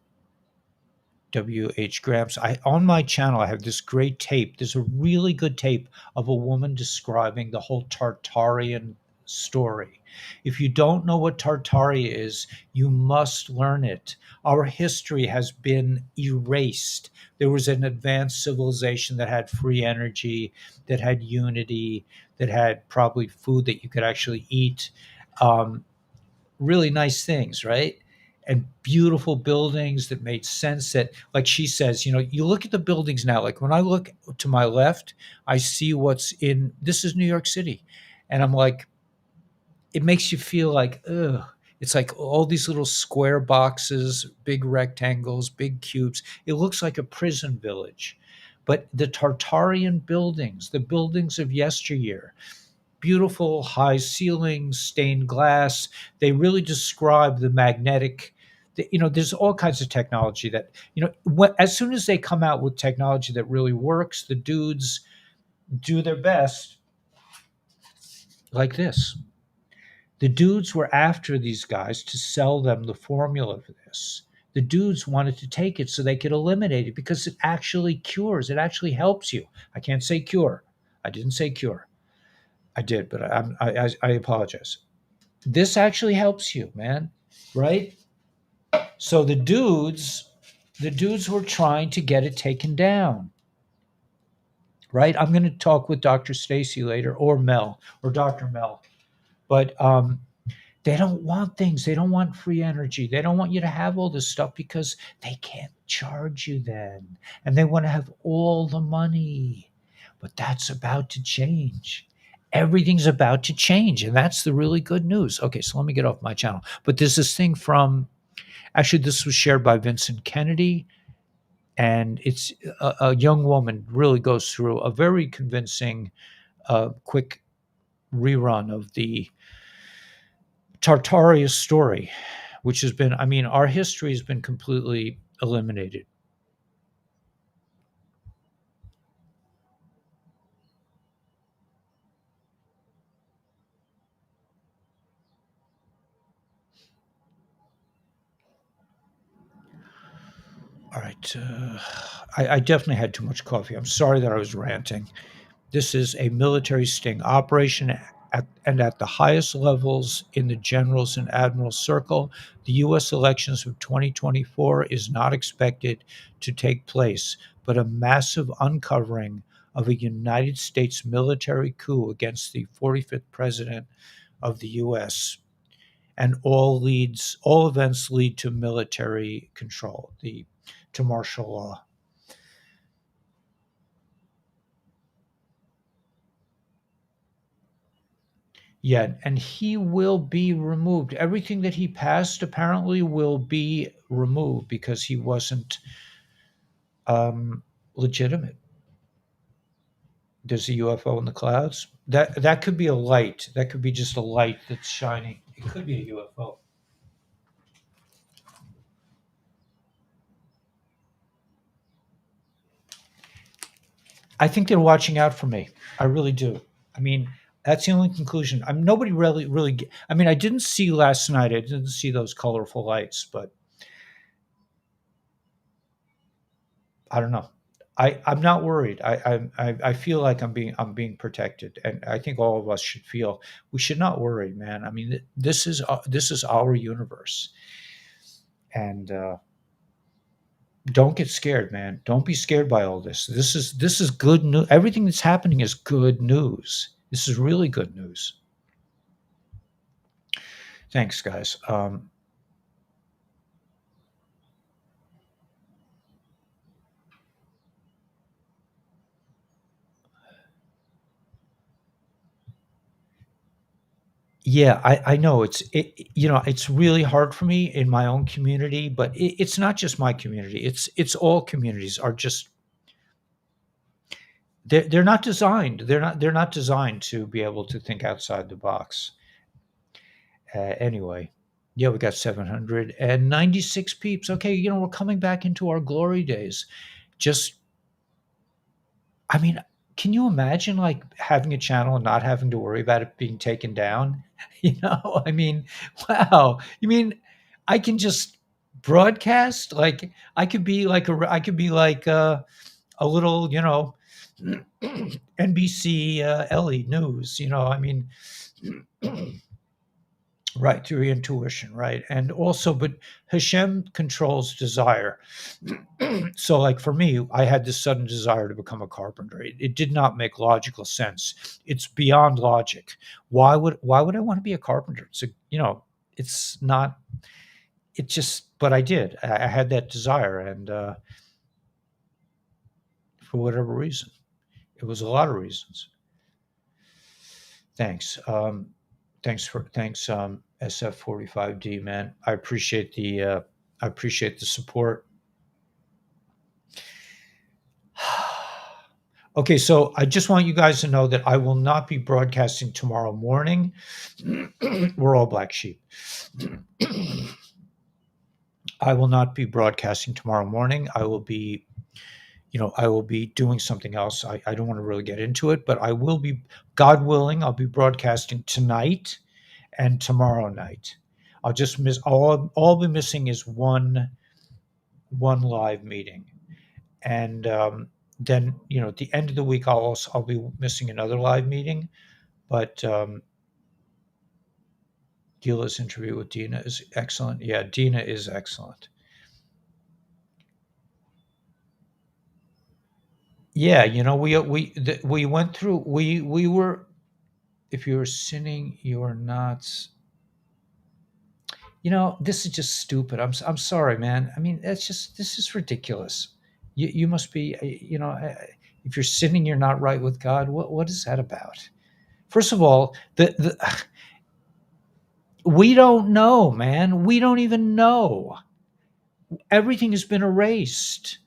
W.H. Gramps. On my channel, I have this great tape. There's a really good tape of a woman describing the whole Tartarian story. If you don't know what Tartaria is, you must learn it. Our history has been erased. There was an advanced civilization that had free energy, that had unity, that had probably food that you could actually eat. Really nice things, right? And beautiful buildings that made sense that, like she says, you look at the buildings now, like when I look to my left, I see this is New York City. And I'm like, it makes you feel like, ugh. It's like all these little square boxes, big rectangles, big cubes. It looks like a prison village. But the Tartarian buildings, the buildings of yesteryear, beautiful high ceilings, stained glass. They really describe the magnetic. There's all kinds of technology that as soon as they come out with technology that really works, the dudes do their best, like this. The dudes were after these guys to sell them the formula for this. The dudes wanted to take it so they could eliminate it because it actually cures. It actually helps you. I can't say cure. I didn't say cure. I did, but I apologize. This actually helps you, man, right? So the dudes were trying to get it taken down, right? I'm going to talk with Dr. Stacy later, or Mel, or Dr. Mel, but they don't want things. They don't want free energy. They don't want you to have all this stuff because they can't charge you then, and they want to have all the money. But that's about to change. Everything's about to change, and that's the really good news. Okay, so let me get off my channel. But there's this thing from, actually, this was shared by Vincent Kennedy, and it's a young woman really goes through a very convincing, quick rerun of the Tartaria story, which has been, I mean, our history has been completely eliminated. All right. I definitely had too much coffee. I'm sorry that I was ranting. This is a military sting operation and at the highest levels in the generals and admirals circle. The U.S. elections of 2024 is not expected to take place, but a massive uncovering of a United States military coup against the 45th president of the U.S. And all events lead to military control, to martial law. Yeah, and he will be removed. Everything that he passed apparently will be removed because he wasn't legitimate. There's a UFO in the clouds. That could be a light. That could be just a light that's shining. It could be a UFO. I think they're watching out for me. I really do. I mean, that's the only conclusion. Nobody really. I mean, I didn't see last night. I didn't see those colorful lights, but I don't know. I'm not worried. I feel like I'm being protected, and I think all of us should feel we should not worry, man. I mean, this is our universe, and don't get scared, man. Don't be scared by all this. This is good news. Everything that's happening is good news. This is really good news. Thanks, guys. Yeah, I know it's really hard for me in my own community, but it's not just my community. It's all communities are just they're not designed. They're not designed to be able to think outside the box. Anyway, yeah, we got 796 peeps. Okay, we're coming back into our glory days. Just I mean, can you imagine like having a channel and not having to worry about it being taken down? I mean, wow. You mean I can just broadcast? Like I could be like a little, NBC Ellie News. I mean, right, through your intuition, right? And also, but Hashem controls desire. So, like for me, I had this sudden desire to become a carpenter. It did not make logical sense. It's beyond logic. Why would I want to be a carpenter? It's not. It just. But I did. I had that desire, and for whatever reason, it was a lot of reasons. Thanks. Thanks, SF45D, man. I appreciate the support. Okay, so I just want you guys to know that I will not be broadcasting tomorrow morning. We're all black sheep. I will not be broadcasting tomorrow morning. I will be doing something else. I don't want to really get into it, but I will be, God willing, I'll be broadcasting tonight and tomorrow night. I'll just miss all I'll be missing is one live meeting. And then, at the end of the week I'll be missing another live meeting. But Gila's interview with Dina is excellent. Yeah, Dina is excellent. Yeah, we went through we were if you're sinning, you are not. This is just stupid. I'm sorry, man. I mean, this is ridiculous. You must be, if you're sinning, you're not right with God. What is that about? First of all, we don't know, man. We don't even know. Everything has been erased.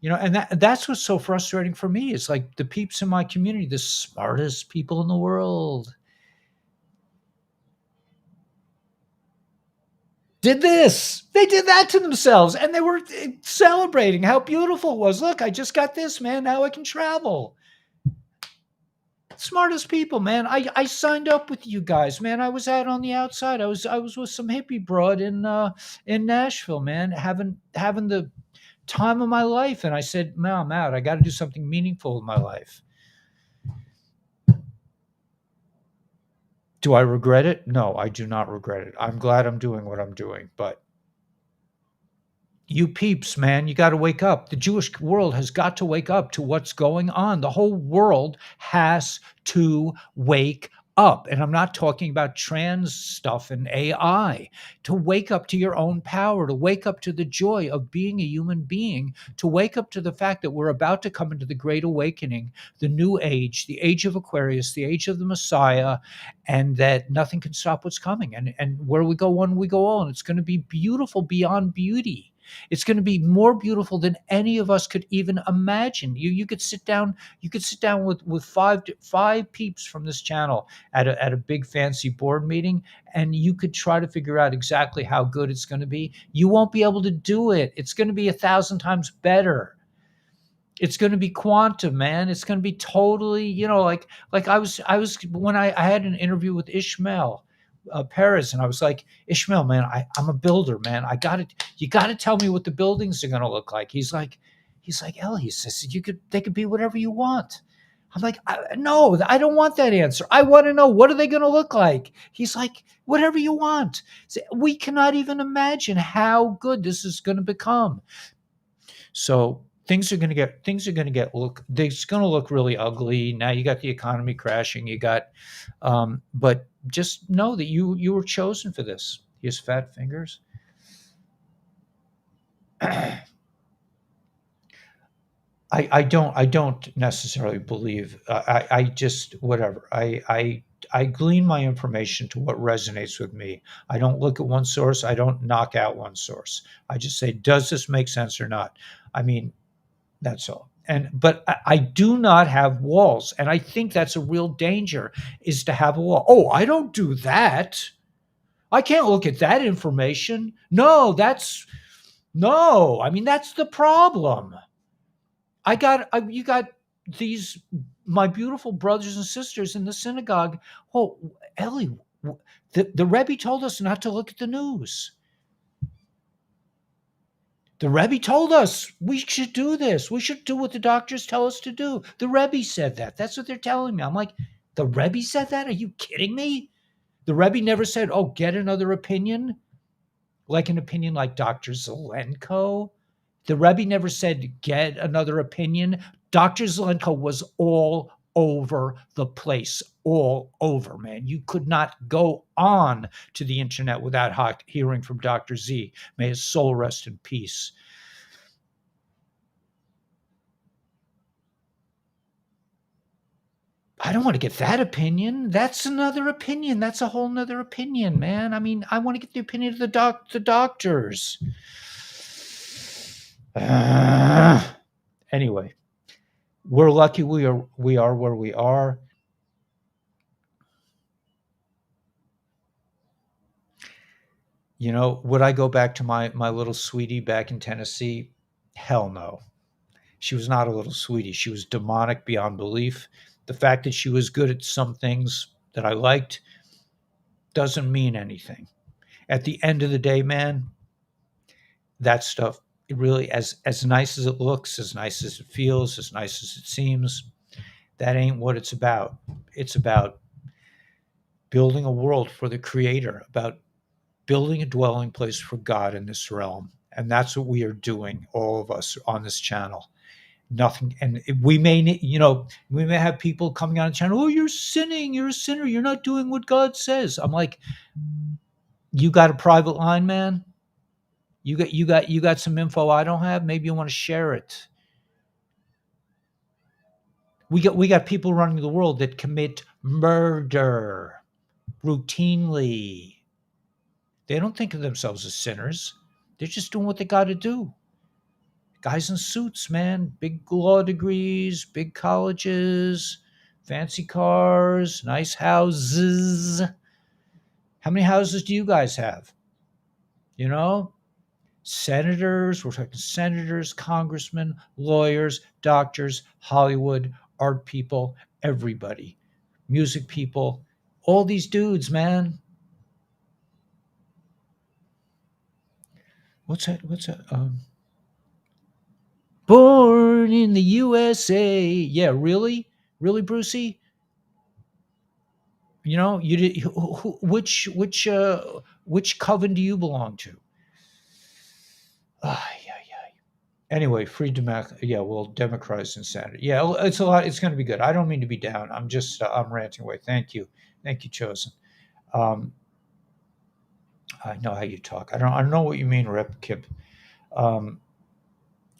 And that's what's so frustrating for me. It's like the peeps in my community, the smartest people in the world, did this. They did that to themselves, and they were celebrating how beautiful it was. Look, I just got this, man. Now I can travel. Smartest people, man. I signed up with you guys, man. I was out on the outside. I was with some hippie broad in Nashville, man, having the time of my life. And I said, no, I'm out. I got to do something meaningful in my life. Do I regret it? No, I do not regret it. I'm glad I'm doing what I'm doing. But you peeps, man, you got to wake up. The Jewish world has got to wake up to what's going on. The whole world has to wake up. And I'm not talking about trans stuff and AI. To wake up to your own power, to wake up to the joy of being a human being, to wake up to the fact that we're about to come into the great awakening, the new age, the age of Aquarius, the age of the Messiah, and that nothing can stop what's coming. And where we go one, we go all. And it's going to be beautiful beyond beauty. It's going to be more beautiful than any of us could even imagine. You could sit down. You could sit down with five peeps from this channel at a big fancy board meeting, and you could try to figure out exactly how good it's going to be. You won't be able to do it. It's going to be 1,000 times better. It's going to be quantum, man. It's going to be totally, like I was when I had an interview with Ishmael Perez, and I was like, Ishmael, man, I'm a builder, man. You got to tell me what the buildings are going to look like. He's like, Ellie, he says, they could be whatever you want. I'm like, no, I don't want that answer. I want to know, what are they going to look like? He's like, whatever you want. So we cannot even imagine how good this is going to become. So it's going to look really ugly. Now you got the economy crashing. You got, but just know that you were chosen for this. He has fat fingers. I don't necessarily believe. I just whatever. I glean my information to what resonates with me. I don't look at one source. I don't knock out one source. I just say, does this make sense or not? I mean, that's all. But I do not have walls, and I think that's a real danger, is to have a wall. Oh, I don't do that. I can't look at that information. No. I mean, that's the problem. You got these my beautiful brothers and sisters in the synagogue. Oh, Ellie, the Rebbe told us not to look at the news. The Rebbe told us we should do this. We should do what the doctors tell us to do. The Rebbe said that. That's what they're telling me. I'm like, the Rebbe said that? Are you kidding me? The Rebbe never said, oh, get another opinion, like an opinion like Dr. Zelenko. The Rebbe never said, get another opinion. Dr. Zelenko was all over the place, all over, man. You could not go on to the internet without hearing from Dr. Z. May his soul rest in peace. I don't want to get that opinion. That's another opinion. That's a whole nother opinion, man. I mean, I want to get the opinion of the doctors. Anyway, we're lucky we are where we are. Would I go back to my little sweetie back in Tennessee? Hell no. She was not a little sweetie. She was demonic beyond belief. The fact that she was good at some things that I liked doesn't mean anything. At the end of the day, man, that stuff, it really, as nice as it looks, as nice as it feels, as nice as it seems, that ain't what it's about. It's about building a world for the creator, about building a dwelling place for God in this realm. And that's what we are doing, all of us on this channel. Nothing. And we may have people coming on the channel, oh, you're sinning, you're a sinner, you're not doing what God says. I'm like, you got a private line, man? You got some info I don't have. Maybe you want to share it. We got people running the world that commit murder routinely. They don't think of themselves as sinners. They're just doing what they got to do. Guys in suits, man, big law degrees, big colleges, fancy cars, nice houses. How many houses do you guys have? You know, senators, we're talking senators, congressmen, lawyers, doctors, Hollywood, art people, everybody, music people, all these dudes, man. What's that? Born in the USA. Yeah, really? Really, Brucey? You know, you did which coven do you belong to? Ah, yeah, yeah. Anyway, free yeah, well, democratized insanity. Yeah, it's a lot. It's going to be good. I don't mean to be down. I'm just I'm ranting away. Thank you, chosen. Um, I know how you talk. I don't know what you mean, Rep Kip. Um,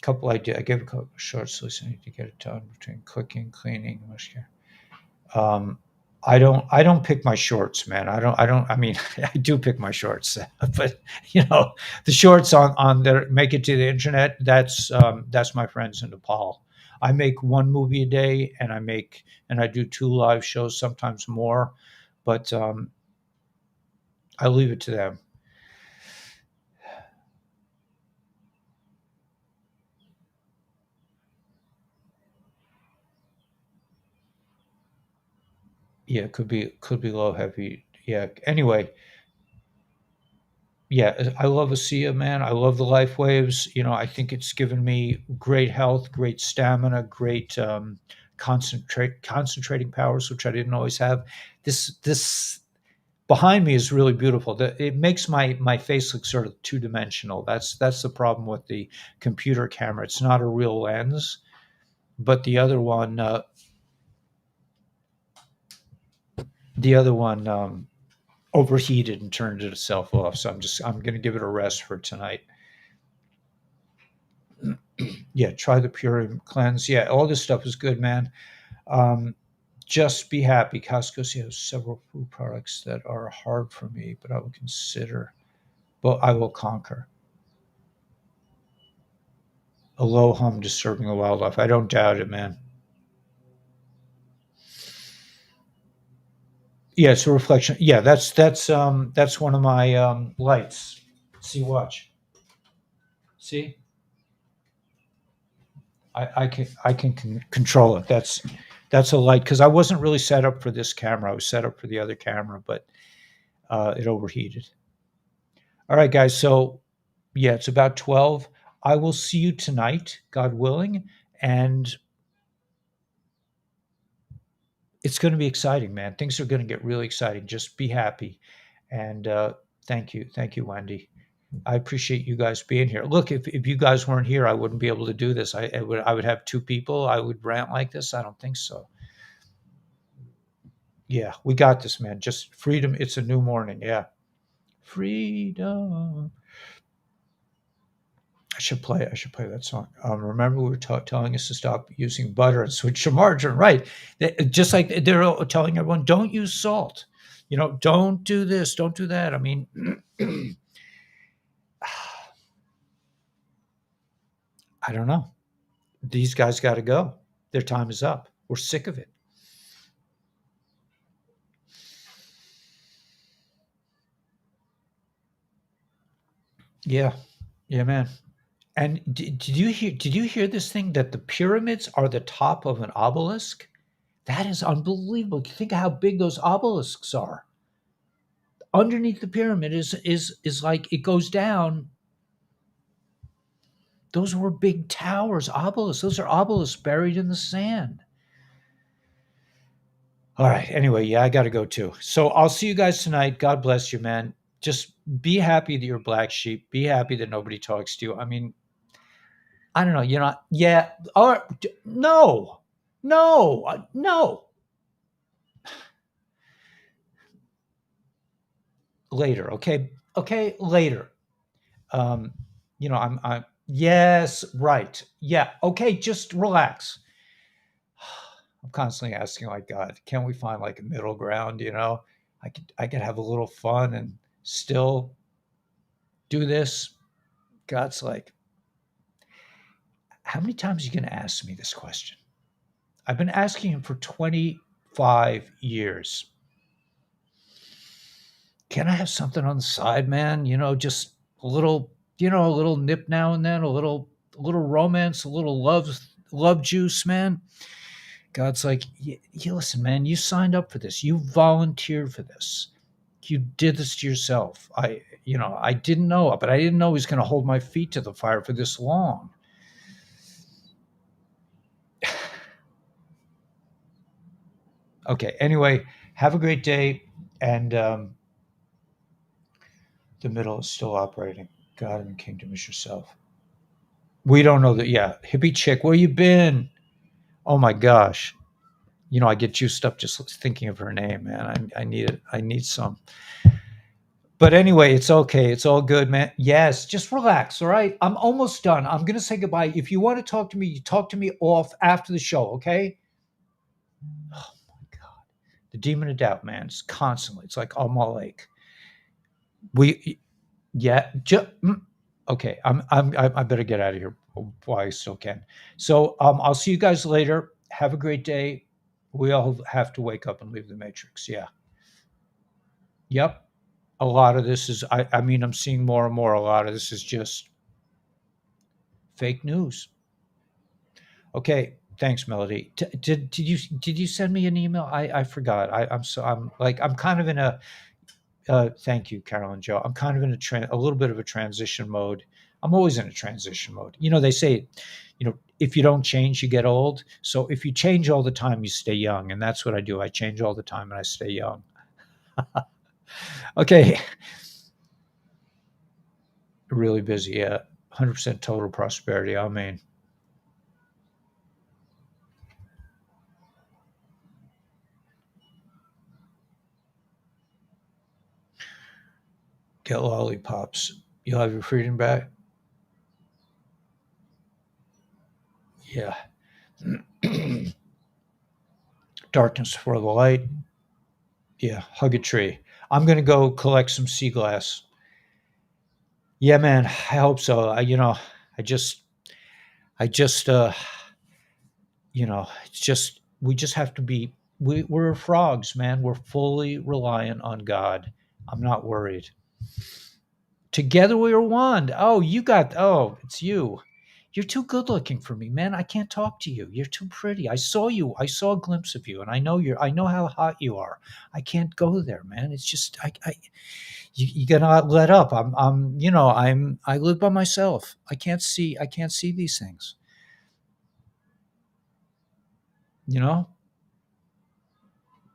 couple idea. I gave a couple shorts listening to get it done between cooking, cleaning, mushroom. Um, I don't pick my shorts, man. I don't. I mean, I do pick my shorts, but the shorts on that make it to the internet. That's my friends in Nepal. I make one movie a day, and I do two live shows, sometimes more, but I leave it to them. Yeah, could be low heavy. Yeah. Anyway, yeah, I love ASEA, man. I love the life waves. I think it's given me great health, great stamina, great concentrating powers, which I didn't always have. This behind me is really beautiful. It makes my face look sort of two dimensional. That's the problem with the computer camera. It's not a real lens, but the other one overheated and turned itself off. So I'm gonna give it a rest for tonight. Yeah, try the Pure Cleanse. Yeah, all this stuff is good, man. Um, just be happy. Costco has several food products that are hard for me, but I will consider. But I will conquer. A low hum disturbing the wildlife. I don't doubt it, man. Yeah, it's a reflection. Yeah, that's one of my lights. See, watch. See, I can control it. That's a light because I wasn't really set up for this camera. I was set up for the other camera, but it overheated. All right, guys. So yeah, it's about 12. I will see you tonight, God willing, and it's going to be exciting, man. Things are going to get really exciting. Just be happy, and thank you, Wendy. I appreciate you guys being here. Look, if you guys weren't here, I wouldn't be able to do this. I would have two people. I would rant like this. I don't think so. Yeah, we got this, man. Just freedom. It's a new morning. Yeah, freedom. I should play that song. Remember, we were telling us to stop using butter and switch to margarine, right? Just like they're telling everyone, don't use salt. Don't do this, don't do that. I mean, I don't know. These guys got to go. Their time is up. We're sick of it. Yeah, yeah, man. And did you hear this thing that the pyramids are the top of an obelisk? That is unbelievable. Think of how big those obelisks are. Underneath the pyramid is like it goes down. Those were big towers, obelisks. Those are obelisks buried in the sand. All right. Anyway, yeah, I got to go too. So I'll see you guys tonight. God bless you, man. Just be happy that you're black sheep. Be happy that nobody talks to you. I mean, I don't know. You're not. Yeah. All right. No. No. No. Later. Okay. Okay. Later. Um. I'm. Yes. Right. Yeah. Okay. Just relax. I'm constantly asking, like, God, can we find like a middle ground? I could have a little fun and still do this. God's like, how many times are you going to ask me this question? I've been asking him for 25 years. Can I have something on the side, man? Just a little nip now and then, a little romance, a little love juice, man. God's like, you listen, man, you signed up for this. You volunteered for this. You did this to yourself. I didn't know, but I didn't know he was going to hold my feet to the fire for this long. Okay. Anyway, have a great day. And the middle is still operating. God and the kingdom is yourself. We don't know that. Yeah. Hippie chick, where you been? Oh my gosh. I get juiced up just thinking of her name, man. I need it. I need some. But anyway, it's okay. It's all good, man. Yes, just relax. All right. I'm almost done. I'm going to say goodbye. If you want to talk to me, you talk to me off after the show. Okay. Oh my God. The demon of doubt, man. It's constantly. It's like Amalek. We, yeah. Okay. I better get out of here while I still can. So I'll see you guys later. Have a great day. We all have to wake up and leave the matrix. Yeah. Yep. A lot of this is, I mean, I'm seeing more and more. A lot of this is just fake news. Okay, thanks, Melody. Did you send me an email? I forgot. I'm kind of in a thank you, Carolyn Joe. I'm kind of in a little bit of a transition mode. I'm always in a transition mode. They say, if you don't change, you get old. So if you change all the time, you stay young, and that's what I do. I change all the time, and I stay young. Okay, really busy. Yeah, 100% total prosperity. I mean, get lollipops. You'll have your freedom back. Yeah. Darkness for the light. Yeah, hug a tree. I'm gonna go collect some sea glass. Yeah, man. I hope so. I just, it's just we just have to be. We're frogs, man. We're fully reliant on God. I'm not worried. Together we are one. Oh, you got. Oh, it's you. You're too good looking for me, man. I can't talk to you. You're too pretty. I saw you. I saw a glimpse of you, and I know I know how hot you are. I can't go there, man. It's just you gotta let up. I live by myself. I can't see these things. You know,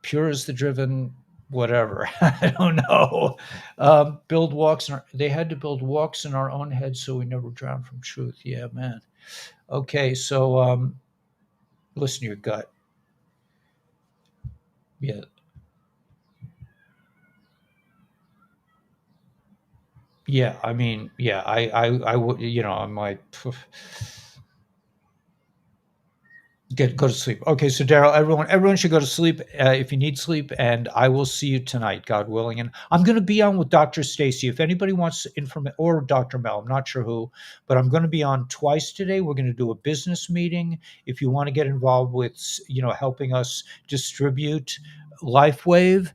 pure as the driven, whatever. I don't know. Build walks. They had to build walks in our own heads so we never drown from truth. Yeah, man. Okay, so listen to your gut. Yeah, yeah. I mean, yeah. I would. I'm like, go to sleep. Okay, so Daryl, everyone should go to sleep if you need sleep, and I will see you tonight, God willing. And I'm going to be on with Dr. Stacy. If anybody wants information, or Dr. Mel, I'm not sure who, but I'm going to be on twice today. We're going to do a business meeting. If you want to get involved with, helping us distribute LifeWave,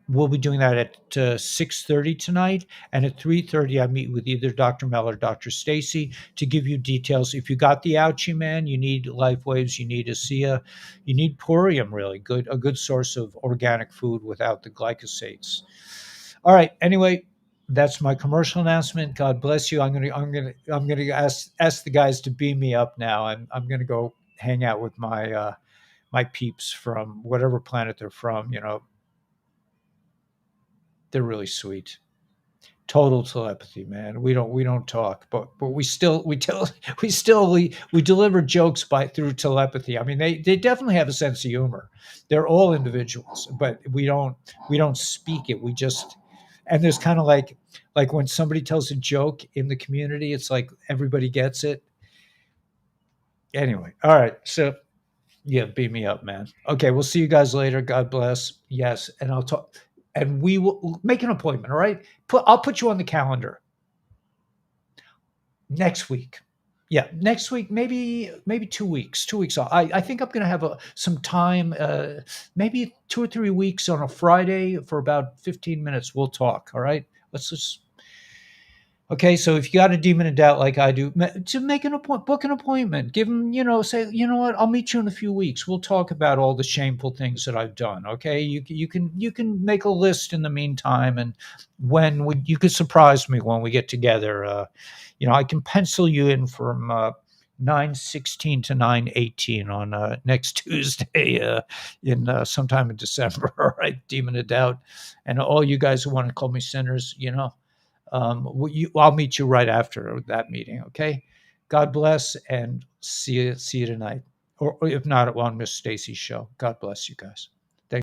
we'll be doing that at 6:30 tonight, and at 3:30 I meet with either Dr. Mel or Dr. Stacy to give you details. If you got the ouchie, man, you need life waves, you need ASEA, you need Porium, really a good source of organic food without the glycosates. All right. Anyway, that's my commercial announcement. God bless you. I'm gonna ask the guys to beam me up now. I'm gonna go hang out with my peeps from whatever planet they're from. They're really sweet. Total telepathy, man. We don't talk, but we deliver jokes by through telepathy. I mean, they definitely have a sense of humor. They're all individuals, but we don't speak it. We just and there's kind of like when somebody tells a joke in the community, it's like everybody gets it. Anyway, all right. So yeah, beat me up, man. Okay, we'll see you guys later. God bless. Yes, and I'll talk. And we will make an appointment. All right. I'll put you on the calendar next week. Yeah, next week, maybe 2 weeks. 2 weeks. I think I'm going to have some time. Maybe 2 or 3 weeks on a Friday for about 15 minutes. We'll talk. All right. Let's just Okay, so if you got a demon of doubt like I do, to make an appointment, book an appointment. Give them, say, you know what? I'll meet you in a few weeks. We'll talk about all the shameful things that I've done. Okay, you can make a list in the meantime, and you could surprise me when we get together. I can pencil you in from 9:16 to 9:18 on next Tuesday in sometime in December. All right, Demon of Doubt, and all you guys who want to call me sinners, I'll meet you right after that meeting. Okay, God bless, and see you tonight, or if not, on Miss Stacy's show. God bless you guys.